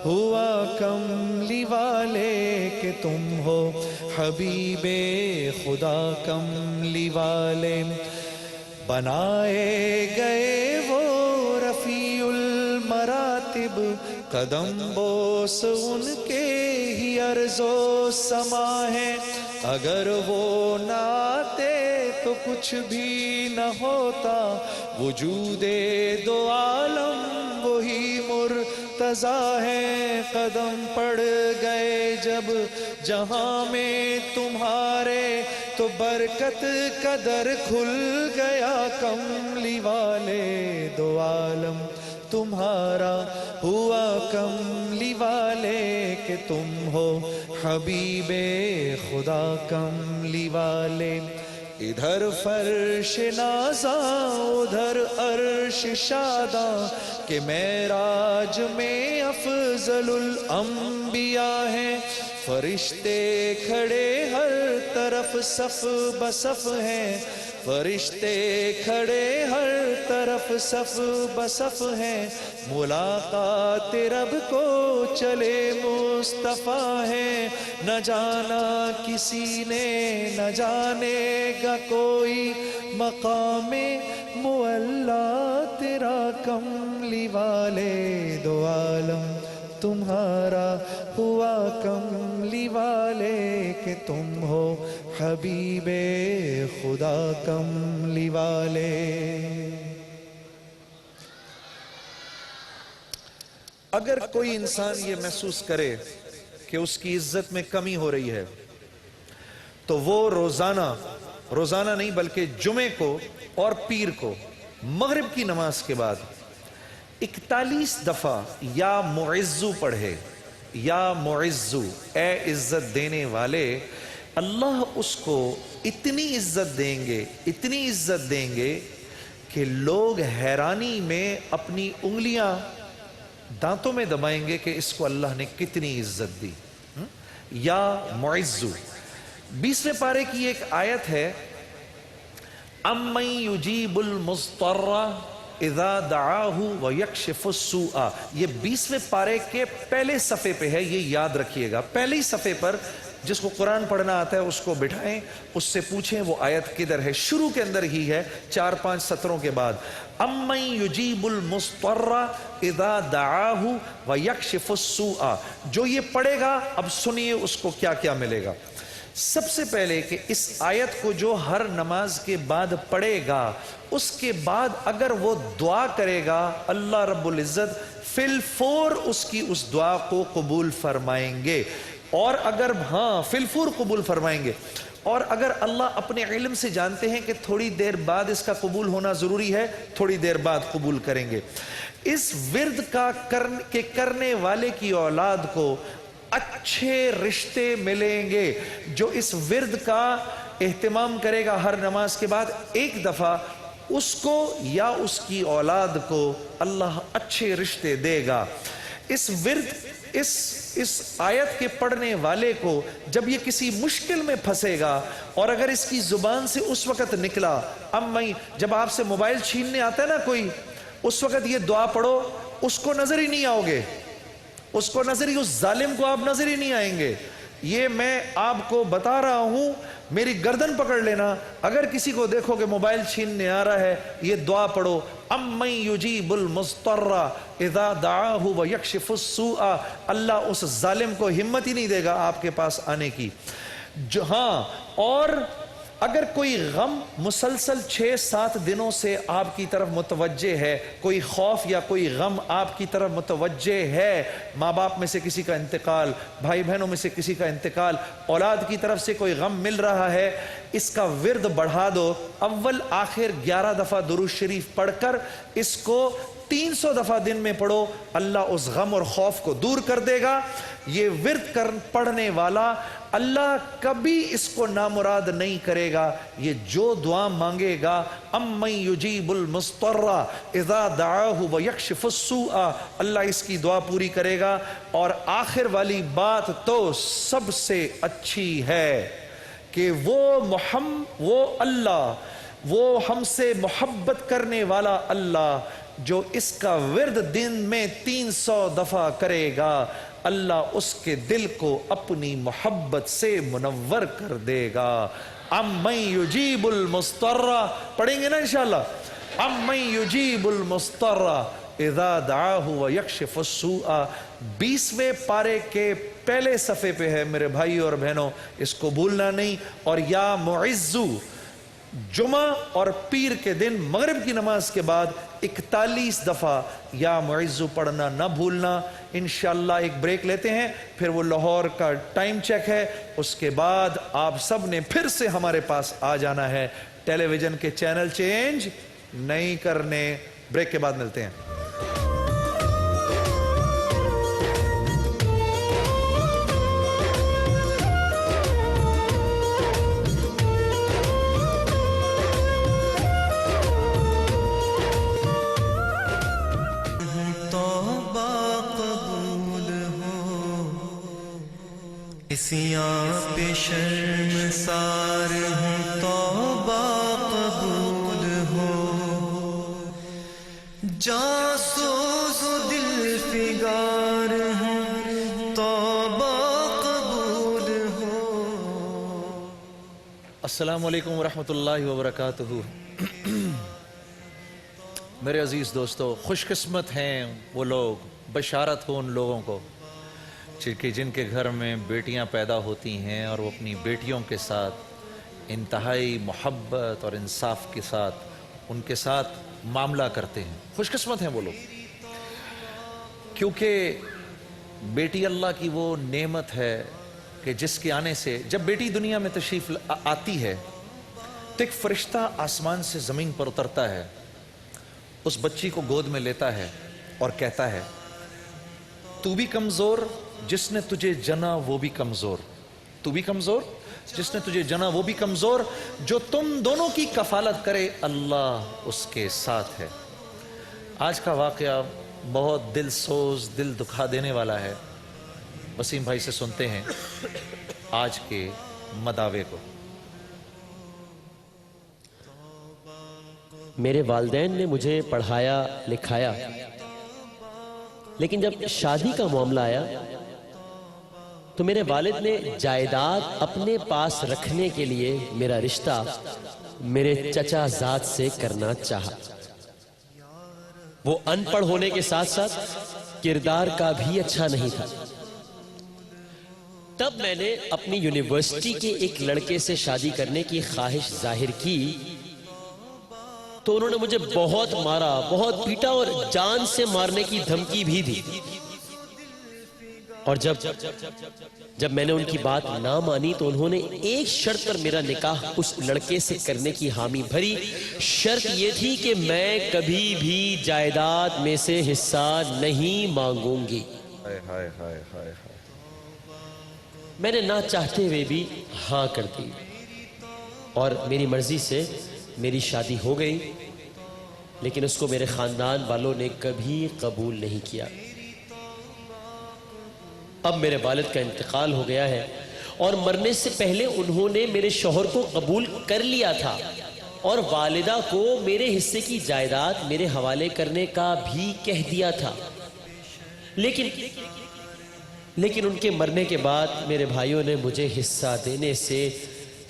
ہوا کملی والے کہ تم ہو حبیب خدا کملی والے۔ بنائے گئے وہ رفیع المراتب، قدم بوس ان کے ہی ارض و سما ہے۔ اگر وہ نہ آتے تو کچھ بھی نہ ہوتا، وجود دو عالم وہی مرتضیٰ ہے۔ قدم پڑ گئے جب جہاں میں تمہارے، تو برکت کا در کھل گیا کملی والے۔ دو عالم تمہارا ہوا کملی والے کہ تم ہو حبیب خدا کملی والے۔ ادھر فرش نازاں ادھر عرش شاداں کہ معراج میں افضل الانبیاء ہیں۔ فرشتے کھڑے ہر طرف صف بصف ہیں، فرشتے کھڑے ہر طرف صف بصف ہیں۔ ملاقات رب کو چلے مصطفیٰ ہیں، نہ جانا کسی نے نہ جانے گا کوئی، مقام معلا تیرا کملی والے۔ دو عالم تمہارا ہوا کملی والے کہ تم ہو حبیب خدا کملی والے۔ اگر کوئی انسان یہ محسوس کرے کہ اس کی عزت میں کمی ہو رہی ہے، تو وہ روزانہ نہیں بلکہ جمعے کو اور پیر کو مغرب کی نماز کے بعد 41 دفعہ یا معزو پڑھے، یا معزو اے عزت دینے والے۔ اللہ اس کو اتنی عزت دیں گے، اتنی عزت دیں گے کہ لوگ حیرانی میں اپنی انگلیاں دانتوں میں دبائیں گے کہ اس کو اللہ نے کتنی عزت دی۔ یا معزو 20ویں پارے کی ایک آیت ہے، امن یجیب المضطر اذا دعاہ ویکشف السوء۔ یہ 20ویں پارے کے پہلے صفحے پہ ہے، یہ یاد رکھیے گا۔ پہلے ہی صفحے پر جس کو قرآن پڑھنا آتا ہے اس کو بٹھائیں، اس سے پوچھیں وہ آیت کدھر ہے۔ شروع کے اندر ہی ہے، 4-5 سطروں کے بعد، امن یجیب المضطر اذا دعاہ ویکشف السوء۔ جو یہ پڑھے گا اب سنیے اس کو کیا کیا ملے گا۔ سب سے پہلے کہ اس آیت کو جو ہر نماز کے بعد پڑھے گا، اس کے بعد اگر وہ دعا کرے گا، اللہ رب العزت فی الفور اس کی اس دعا کو قبول فرمائیں گے۔ اور اگر فی الفور قبول فرمائیں گے، اور اگر اللہ اپنے علم سے جانتے ہیں کہ تھوڑی دیر بعد اس کا قبول ہونا ضروری ہے، تھوڑی دیر بعد قبول کریں گے۔ اس ورد کا کرنے والے کی اولاد کو اچھے رشتے ملیں گے۔ جو اس ورد کا اہتمام کرے گا ہر نماز کے بعد ایک دفعہ، اس کو یا اس کی اولاد کو اللہ اچھے رشتے دے گا۔ اس ورد اس آیت کے پڑھنے والے کو جب یہ کسی مشکل میں پھنسے گا، اور اگر اس کی زبان سے اس وقت نکلا، جب آپ سے موبائل چھیننے آتا ہے نا کوئی، اس وقت یہ دعا پڑھو، اس کو نظر ہی نہیں آؤ گے، اس کو نظر ہی، اس ظالم کو آپ نظر ہی نہیں آئیں گے۔ یہ میں آپ کو بتا رہا ہوں، میری گردن پکڑ لینا، اگر کسی کو دیکھو کہ موبائل چھیننے آ رہا ہے، یہ دعا پڑھو، امن یجیب المضطر اذا دعاہ ویکشف السوء۔ اللہ اس ظالم کو ہمت ہی نہیں دے گا آپ کے پاس آنے کی۔ اور اگر کوئی غم مسلسل 6-7 دنوں سے آپ کی طرف متوجہ ہے، کوئی خوف یا کوئی غم آپ کی طرف متوجہ ہے، ماں باپ میں سے کسی کا انتقال، بھائی بہنوں میں سے کسی کا انتقال، اولاد کی طرف سے کوئی غم مل رہا ہے، اس کا ورد بڑھا دو. اول آخر 11 دفعہ درود شریف پڑھ کر اس کو 300 دفعہ دن میں پڑھو. اللہ اس غم اور خوف کو دور کر دے گا. یہ ورد پڑھنے والا اللہ کبھی اس کو نامراد نہیں کرے گا. یہ جو دعا مانگے گا، امن یجیب المضطر اذا دعاہ ویکشف السوء، اللہ اس کی دعا پوری کرے گا. اور آخر والی بات تو سب سے اچھی ہے کہ وہ اللہ، وہ ہم سے محبت کرنے والا اللہ جو اس کا ورد دن میں 300 دفعہ کرے گا، اللہ اس کے دل کو اپنی محبت سے منور کر دے گا. امن یجیب المضطر، پڑھیں گے نا انشاءاللہ. امن یجیب المضطر اذا دعاہ ویکشف السوء، 20ویں پارے کے پہلے صفحے پہ ہے میرے بھائی اور بہنوں، اس کو بھولنا نہیں. اور یا معزو، جمعہ اور پیر کے دن مغرب کی نماز کے بعد 41 دفعہ یا معزو پڑھنا نہ بھولنا. انشاءاللہ ایک بریک لیتے ہیں، پھر وہ لاہور کا ٹائم چیک ہے، اس کے بعد آپ سب نے پھر سے ہمارے پاس آ جانا ہے. ٹیلی ویژن کے چینل چینج نہیں کرنے. بریک کے بعد ملتے ہیں. سیاں پہ شرمسار ہوں، توبہ قبول ہو. جاسوس و دل فگار ہوں، توبہ قبول ہو. السلام علیکم ورحمۃ اللہ وبرکاتہ. میرے عزیز دوستو، خوش قسمت ہیں وہ لوگ، بشارت ہو ان لوگوں کو جن کے گھر میں بیٹیاں پیدا ہوتی ہیں اور وہ اپنی بیٹیوں کے ساتھ انتہائی محبت اور انصاف کے ساتھ ان کے ساتھ معاملہ کرتے ہیں. خوش قسمت ہیں وہ لوگ، کیونکہ بیٹی اللہ کی وہ نعمت ہے کہ جس کے آنے سے، جب بیٹی دنیا میں تشریف آتی ہے تو ایک فرشتہ آسمان سے زمین پر اترتا ہے، اس بچی کو گود میں لیتا ہے اور کہتا ہے تو بھی کمزور، جس نے تجھے جنا وہ بھی کمزور. تو بھی کمزور، جس نے تجھے جنا وہ بھی کمزور. جو تم دونوں کی کفالت کرے اللہ اس کے ساتھ ہے. آج کا واقعہ بہت دل سوز، دل دکھا دینے والا ہے. وسیم بھائی سے سنتے ہیں آج کے مداوے کو. میرے والدین نے مجھے پڑھایا لکھایا، لیکن جب شادی کا معاملہ آیا تو میرے والد نے جائیداد اپنے پاس رکھنے کے لیے میرا رشتہ میرے چچا زاد سے کرنا چاہا. وہ ان پڑھ ہونے کے ساتھ ساتھ کردار کا بھی اچھا نہیں تھا. تب میں نے اپنی یونیورسٹی کے ایک لڑکے سے شادی کرنے کی خواہش ظاہر کی تو انہوں نے مجھے بہت مارا، بہت پیٹا اور جان سے مارنے کی دھمکی بھی دی. اور جب میں نے ان کی بات نہ مانی تو انہوں نے ایک شرط پر میرا نکاح اس لڑکے سے کرنے کی حامی بھری. شرط یہ تھی کہ میں کبھی بھی جائیداد میں سے حصہ نہیں مانگوں گی. میں نے نہ چاہتے ہوئے بھی ہاں کر دی اور میری مرضی سے میری شادی ہو گئی. لیکن اس کو میرے خاندان والوں نے کبھی قبول نہیں کیا. اب میرے والد کا انتقال ہو گیا ہے اور مرنے سے پہلے انہوں نے میرے شوہر کو قبول کر لیا تھا اور والدہ کو میرے حصے کی جائیداد میرے حوالے کرنے کا بھی کہہ دیا تھا. لیکن ان کے مرنے کے بعد میرے بھائیوں نے مجھے حصہ دینے سے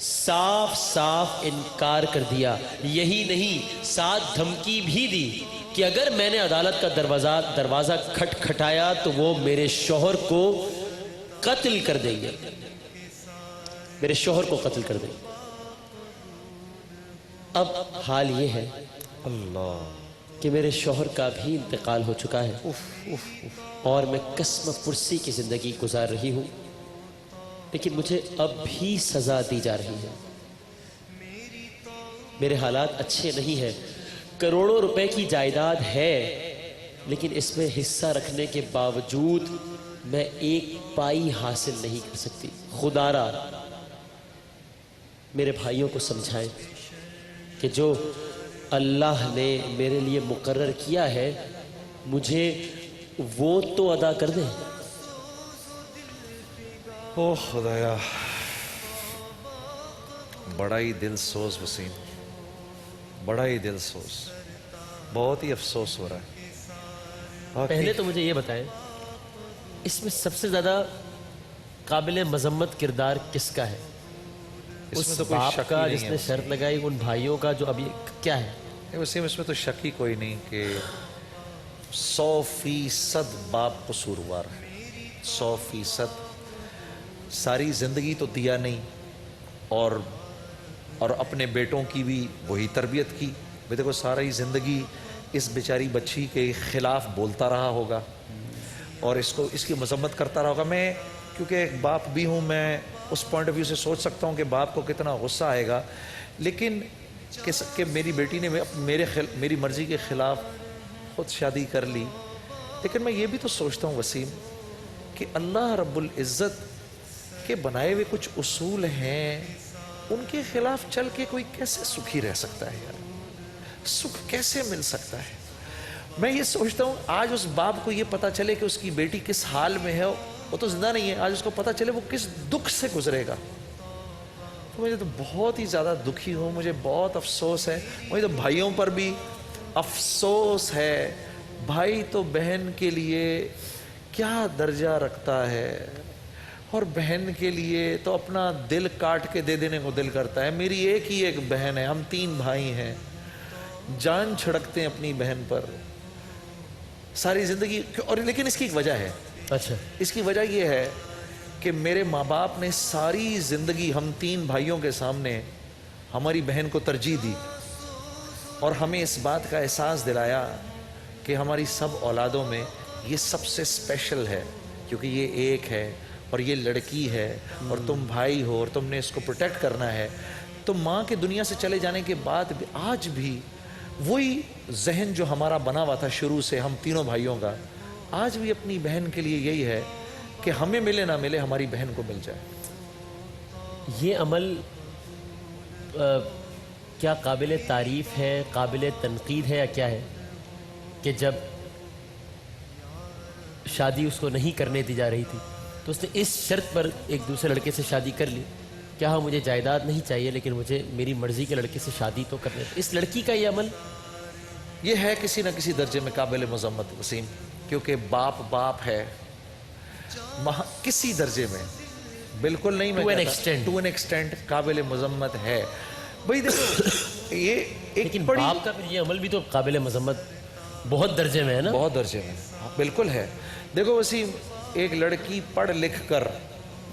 صاف صاف انکار کر دیا. یہی نہیں، ساتھ دھمکی بھی دی کہ اگر میں نے عدالت کا دروازہ کھٹکھٹایا تو وہ میرے شوہر کو قتل کر دیں گے. میرے شوہر کو قتل کر دیں گے. اب حال یہ ہے اللہ کہ میرے شوہر کا بھی انتقال ہو چکا ہے اور میں قسم پرسی کی زندگی گزار رہی ہوں، لیکن مجھے اب بھی سزا دی جا رہی ہے۔ میرے حالات اچھے نہیں ہیں، کروڑوں روپے کی جائیداد ہے، لیکن اس میں حصہ رکھنے کے باوجود میں ایک پائی حاصل نہیں کر سکتی۔ خدا را میرے بھائیوں کو سمجھائیں کہ جو اللہ نے میرے لیے مقرر کیا ہے مجھے وہ تو ادا کر دیں۔ او خدایا، بڑا ہی دل سوز وسیم، بڑا ہی دل سوز، بہت ہی افسوس ہو رہا ہے۔ پہلے تو مجھے یہ بتائیں، اس میں سب سے زیادہ قابل مذمت کردار کس کا ہے؟ اس میں اس تو کوئی باپ شک کا ہی جس نہیں نے ہے شرط لگائی، ان بھائیوں کا جو ابھی کیا ہے؟ وسیم، اس میں تو شک ہی کوئی نہیں کہ 100% باپ قصوروار ہے، 100%۔ ساری زندگی تو دیا نہیں، اور اپنے بیٹوں کی بھی وہی تربیت کی۔ بھئی دیکھو، سارا ہی زندگی اس بیچاری بچی کے خلاف بولتا رہا ہوگا اور اس کی مذمت کرتا رہا ہوگا۔ میں کیونکہ ایک باپ بھی ہوں، میں اس پوائنٹ آف ویو سے سوچ سکتا ہوں کہ باپ کو کتنا غصہ آئے گا، لیکن کہ میری بیٹی نے میری مرضی کے خلاف خود شادی کر لی۔ لیکن میں یہ بھی تو سوچتا ہوں وسیم کہ اللہ رب العزت کے بنائے ہوئے کچھ اصول ہیں، ان کے خلاف چل کے کوئی کیسے سکھی رہ سکتا ہے یار؟ سکھ کیسے مل سکتا ہے؟ میں یہ سوچتا ہوں آج اس باپ کو یہ پتا چلے کہ اس کی بیٹی کس حال میں ہے، وہ تو زندہ نہیں ہے، آج اس کو پتا چلے وہ کس دکھ سے گزرے گا، تو مجھے تو بہت ہی زیادہ دکھی ہوں، مجھے بہت افسوس ہے۔ مجھے تو بھائیوں پر بھی افسوس ہے۔ بھائی تو بہن کے لیے کیا درجہ رکھتا ہے، اور بہن کے لیے تو اپنا دل کاٹ کے دے دینے کو دل کرتا ہے۔ میری ایک ہی ایک بہن ہے، ہم 3 بھائی ہیں، جان چھڑکتے ہیں اپنی بہن پر ساری زندگی۔ اور لیکن اس کی ایک وجہ ہے، اچھا، اس کی وجہ یہ ہے کہ میرے ماں باپ نے ساری زندگی ہم 3 بھائیوں کے سامنے ہماری بہن کو ترجیح دی، اور ہمیں اس بات کا احساس دلایا کہ ہماری سب اولادوں میں یہ سب سے اسپیشل ہے، کیونکہ یہ ایک ہے اور یہ لڑکی ہے اور تم بھائی ہو اور تم نے اس کو پروٹیکٹ کرنا ہے۔ تو ماں کے دنیا سے چلے جانے کے بعد بھی آج بھی وہی ذہن جو ہمارا بنا ہوا تھا شروع سے ہم تینوں بھائیوں کا، آج بھی اپنی بہن کے لیے یہی ہے کہ ہمیں ملے نہ ملے ہماری بہن کو مل جائے۔ یہ عمل کیا قابل تعریف ہے، قابل تنقید ہے، یا کیا ہے کہ جب شادی اس کو نہیں کرنے دی جا رہی تھی تو اس نے اس شرط پر ایک دوسرے لڑکے سے شادی کر لی کہ ہاں مجھے جائیداد نہیں چاہیے لیکن مجھے میری مرضی کے لڑکے سے شادی تو کرنے دیں۔ اس لڑکی کا یہ عمل یہ ہے کسی نہ کسی درجے میں قابل مذمت وسیم، کیونکہ باپ ہے، کسی درجے میں بالکل نہیں، میں ٹو این ایکسٹینٹ قابل مذمت ہے۔ بھئی دیکھو یہ ایک لیکن بڑی باپ کا پھر یہ عمل بھی تو قابل مذمت بہت درجے میں ہے نا؟ بہت درجے میں بالکل ہے۔ دیکھو وسیم، ایک لڑکی پڑھ لکھ کر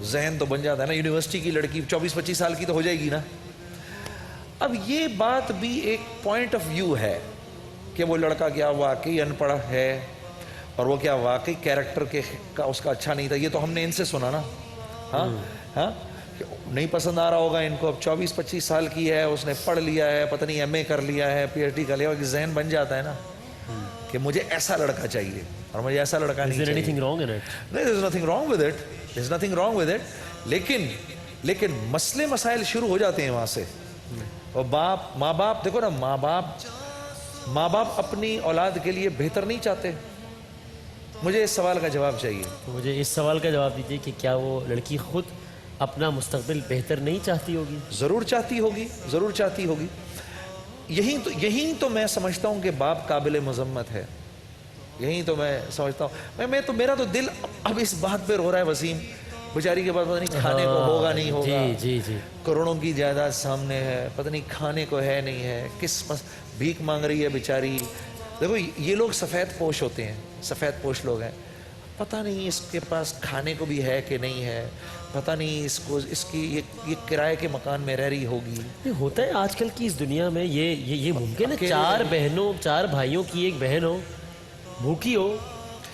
ذہن تو بن جاتا ہے نا، یونیورسٹی کی لڑکی 24-25 سال کی تو ہو جائے گی نا۔ اب یہ بات بھی ایک پوائنٹ آف ویو ہے کہ وہ لڑکا کیا واقعی ان پڑھ ہے اور وہ کیا واقعی کیریکٹر کا اس کا اچھا نہیں تھا، یہ تو ہم نے ان سے سنا نا۔ ہاں نہیں پسند آ رہا ہوگا ان کو، اب 24-25 سال کی ہے، اس نے پڑھ لیا ہے، پتہ نہیں ایم اے کر لیا ہے، پی ایچ ڈی کر لیا، کہ ذہن بن جاتا ہے نا کہ مجھے ایسا لڑکا چاہیے اور مجھے ایسا لڑکا نہیں چاہیے۔ There's nothing wrong with it. There's nothing wrong with it. لیکن مسئلے مسائل شروع ہو جاتے ہیں وہاں سے۔ اور ماں باپ دیکھو نا، ماں باپ اپنی اولاد کے لیے بہتر نہیں چاہتے۔ مجھے اس سوال کا جواب چاہیے۔ مجھے اس سوال کا جواب دیجیے کہ کیا وہ لڑکی خود اپنا مستقبل بہتر نہیں چاہتی ہوگی؟ ضرور چاہتی ہوگی، ضرور چاہتی ہوگی۔ یہی تو میں سمجھتا ہوں کہ باپ قابل مذمت ہے، یہی تو میں سمجھتا ہوں۔ میرا تو دل اب اس بات پہ رو رہا ہے وسیم، بیچاری کے بعد پتہ نہیں کھانے کو ہوگا نہیں ہوگا، جی کروڑوں کی جائیداد سامنے ہے، پتہ نہیں کھانے کو ہے نہیں ہے، بھیک مانگ رہی ہے بیچاری۔ دیکھو یہ لوگ سفید پوش ہوتے ہیں، سفید پوش لوگ ہیں، پتہ نہیں اس کے پاس کھانے کو بھی ہے کہ نہیں ہے, پتہ نہیں اس کو اس کی یہ کرائے کے مکان میں رہ رہی ہوگی. یہ ہوتا ہے آج کل کی اس دنیا میں, یہ ممکن ہے اکیلے 4 بھائیوں کی ایک بہن ہو, بھوکی ہو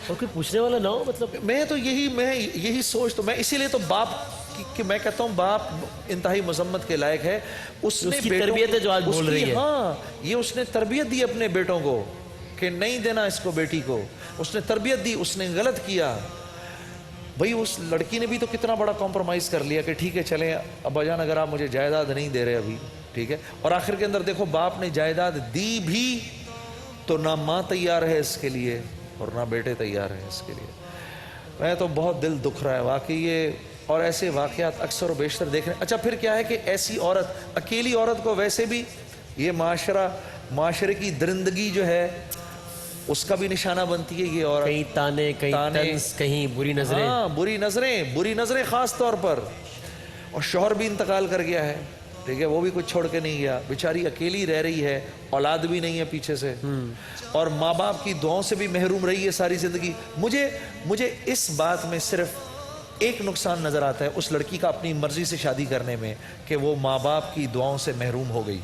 اور کوئی پوچھنے والا نہ ہو. مطلب میں یہی سوچ, تو میں اسی لیے تو باپ کہ میں کہتا ہوں باپ انتہائی مذمت کے لائق ہے. اس کی تربیت ہے جو آج بول رہی ہے. ہاں, یہ اس نے تربیت دی اپنے بیٹوں کو کہ نہیں دینا اس کو, بیٹی کو اس نے تربیت دی, اس نے غلط کیا. بھئی اس لڑکی نے بھی تو کتنا بڑا کمپرومائز کر لیا کہ ٹھیک ہے چلیں ابا جان اگر آپ مجھے جائیداد نہیں دے رہے ابھی ٹھیک ہے. اور آخر کے اندر دیکھو باپ نے جائیداد دی بھی تو نہ ماں تیار ہے اس کے لیے اور نہ بیٹے تیار ہیں اس کے لیے. میں تو بہت دل دکھ رہا ہے واقعی یہ, اور ایسے واقعات اکثر و بیشتر دیکھ رہے ہیں. اچھا پھر کیا ہے کہ ایسی عورت, اکیلی عورت کو ویسے بھی یہ معاشرے کی درندگی جو ہے اس کا بھی نشانہ بنتی ہے یہ عورت. کہیں تانے, کہیں طنز, کہیں بری نظریں. ہاں بری نظریں خاص طور پر. اور شوہر بھی انتقال کر گیا ہے ٹھیک ہے, وہ بھی کچھ چھوڑ کے نہیں گیا, بیچاری اکیلی رہ رہی ہے, اولاد بھی نہیں ہے پیچھے سے, اور ماں باپ کی دعاؤں سے بھی محروم رہی ہے ساری زندگی. مجھے اس بات میں صرف ایک نقصان نظر آتا ہے اس لڑکی کا اپنی مرضی سے شادی کرنے میں کہ وہ ماں باپ کی دعاؤں سے محروم ہو گئی.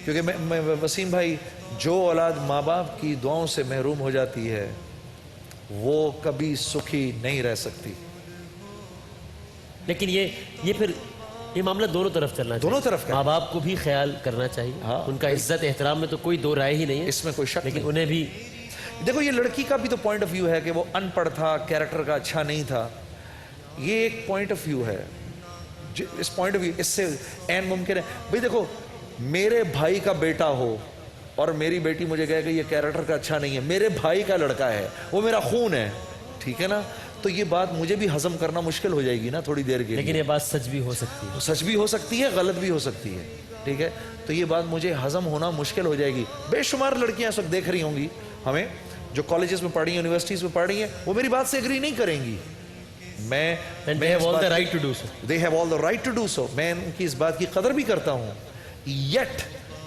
کیونکہ وسیم بھائی, جو اولاد ماں باپ کی دعاؤں سے محروم ہو جاتی ہے وہ کبھی سکھی نہیں رہ سکتی. لیکن یہ پھر یہ معاملہ دونوں طرف چلنا چاہیے. دونوں طرف ماں باپ کو بھی خیال کرنا چاہیے, ان کا عزت احترام میں تو کوئی دو رائے ہی نہیں ہے, اس میں کوئی شک نہیں. لیکن انہیں بھی دیکھو یہ لڑکی کا بھی تو پوائنٹ آف ویو ہے کہ وہ ان پڑھ تھا, کیریکٹر کا اچھا نہیں تھا. یہ ایک پوائنٹ آف ویو ہے, اس پوائنٹ آف ویو اس سے عین ممکن ہے. بھئی دیکھو میرے بھائی کا بیٹا ہو اور میری بیٹی مجھے کہے کہ یہ کیریکٹر کا اچھا نہیں ہے, میرے بھائی کا لڑکا ہے, وہ میرا خون ہے ٹھیک ہے نا, تو یہ بات مجھے بھی ہضم کرنا مشکل ہو جائے گی نا تھوڑی دیر کے لیے. لیکن یہ بات سچ بھی ہو سکتی ہے, سچ بھی ہو سکتی ہے, غلط بھی ہو سکتی ہے ٹھیک ہے. تو یہ بات مجھے ہضم ہونا مشکل ہو جائے گی. بے شمار لڑکیاں اس وقت دیکھ رہی ہوں گی ہمیں, جو کالجز میں پڑھ رہی ہیں, یونیورسٹیز میں پڑھ رہی ہیں, وہ میری بات سے ایگری نہیں کریں گی. they have all the right to do so. They have all the right to do so. میں ان کی اس بات کی قدر بھی کرتا ہوں. Yet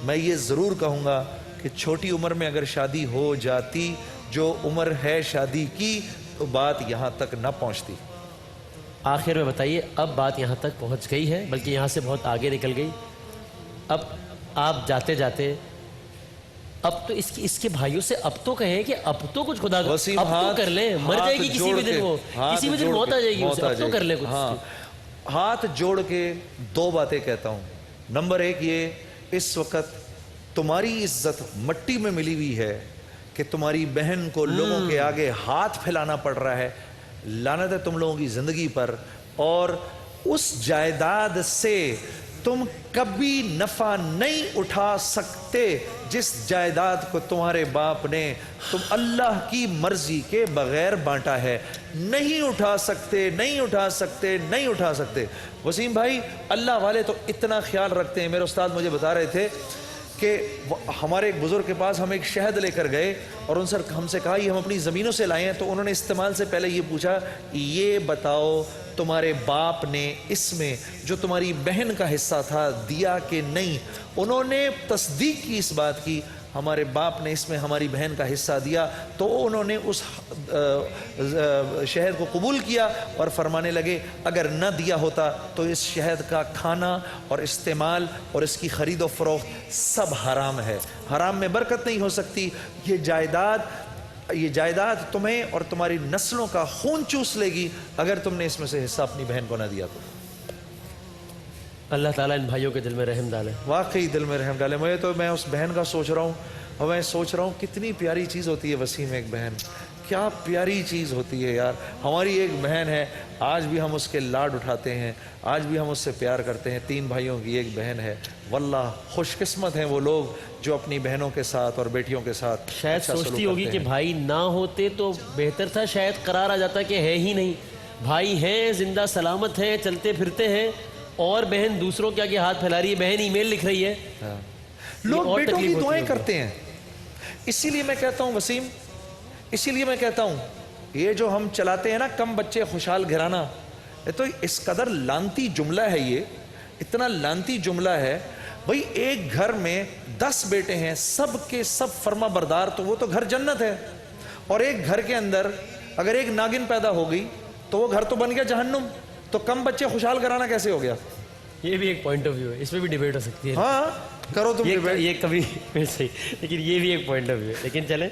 میں یہ ضرور کہوں گا کہ چھوٹی عمر میں اگر شادی ہو جاتی, جو عمر ہے شادی کی, تو بات یہاں تک نہ پہنچتی. آخر میں بتائیے, اب بات یہاں تک پہنچ گئی ہے, بلکہ یہاں سے بہت آگے نکل گئی. اب آپ جاتے جاتے اب تو اس کے بھائیوں سے اب تو کہیں کہ اب تو کچھ خدا اب تو کر لیں, مر جائے گی کسی بھی دن, وہ کسی بھی دن موت آ جائے گی اسے, اب تو کر لیں کچھ. ہاں, ہاتھ جوڑ کے 2 باتیں کہتا ہوں. نمبر 1 یہ, اس وقت تمہاری عزت مٹی میں ملی ہوئی ہے کہ تمہاری بہن کو لوگوں کے آگے ہاتھ پھیلانا پڑ رہا ہے. لعنت ہے تم لوگوں کی زندگی پر. اور اس جائیداد سے تم کبھی نفع نہیں اٹھا سکتے جس جائیداد کو تمہارے باپ نے تم اللہ کی مرضی کے بغیر بانٹا ہے. نہیں اٹھا سکتے, نہیں اٹھا سکتے, نہیں اٹھا سکتے. وسیم بھائی, اللہ والے تو اتنا خیال رکھتے ہیں. میرے استاد مجھے بتا رہے تھے کہ ہمارے ایک بزرگ کے پاس ہم ایک شہد لے کر گئے اور ان سر ہم سے کہا یہ ہم اپنی زمینوں سے لائے ہیں. تو انہوں نے استعمال سے پہلے یہ پوچھا, یہ بتاؤ تمہارے باپ نے اس میں جو تمہاری بہن کا حصہ تھا دیا کہ نہیں؟ انہوں نے تصدیق کی اس بات کی, ہمارے باپ نے اس میں ہماری بہن کا حصہ دیا. تو انہوں نے اس شہد کو قبول کیا اور فرمانے لگے اگر نہ دیا ہوتا تو اس شہد کا کھانا اور استعمال اور اس کی خرید و فروخت سب حرام ہے, حرام میں برکت نہیں ہو سکتی. یہ جائیداد تمہیں اور تمہاری نسلوں کا خون چوس لے گی اگر تم نے اس میں سے حصہ اپنی بہن کو نہ دیا تو. اللہ تعالیٰ ان بھائیوں کے دل میں رحم ڈالے, واقعی دل میں رحم ڈالے. میں اس بہن کا سوچ رہا ہوں, اور میں سوچ رہا ہوں کتنی پیاری چیز ہوتی ہے وسیم ایک بہن, کیا پیاری چیز ہوتی ہے یار. ہماری ایک بہن ہے, آج بھی ہم اس کے لاڈ اٹھاتے ہیں, آج بھی ہم اس سے پیار کرتے ہیں. 3 بھائیوں کی ایک بہن ہے. واللہ خوش قسمت ہیں وہ لوگ جو اپنی بہنوں کے ساتھ اور بیٹیوں کے ساتھ شاید سوچتی ہوگی کہ بھائی نہ ہوتے تو بہتر تھا, شاید قرار آ جاتا کہ ہے ہی نہیں, بھائی ہیں, زندہ سلامت ہیں, چلتے پھرتے ہیں, اور بہن دوسروں کے آگے ہاتھ پھیلا رہی ہے, بہن ای میل لکھ رہی ہے. لوگ بیٹوں کی دعائیں کرتے ہیں. اسی لیے میں کہتا ہوں وسیم, اسی لیے میں کہتا ہوں یہ جو ہم چلاتے ہیں نا کم بچے خوشحال گھرانہ, یہ تو اس قدر لانتی جملہ ہے, یہ اتنا لانتی جملہ ہے. بھئی ایک گھر میں 10 بیٹے ہیں, سب کے سب فرما بردار, تو وہ تو گھر جنت ہے. اور ایک گھر کے اندر اگر ایک ناگن پیدا ہو گئی تو وہ گھر تو بن گیا جہنم، تو کم بچے خوشحال کرانا کیسے ہو گیا؟ یہ بھی ایک پوائنٹ آف ویو ہے، اس میں بھی ڈیبیٹ ہو سکتی ہے. ہاں کرو تم ڈیبیٹ. یہ کبھی صحیح، لیکن یہ بھی ایک پوائنٹ آف ویو ہے. لیکن چلیں،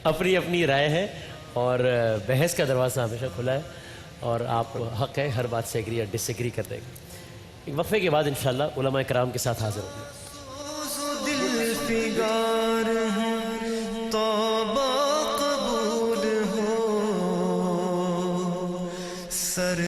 اپنی اپنی رائے ہے اور بحث کا دروازہ ہمیشہ کھلا ہے، اور آپ کو حق ہے ہر بات سے ایگری یا ڈس ایگری کرنے کا. ایک وقفے کے بعد انشاءاللہ علماء کرام کے ساتھ حاضر ہوں گے. دل فگار ہیں تو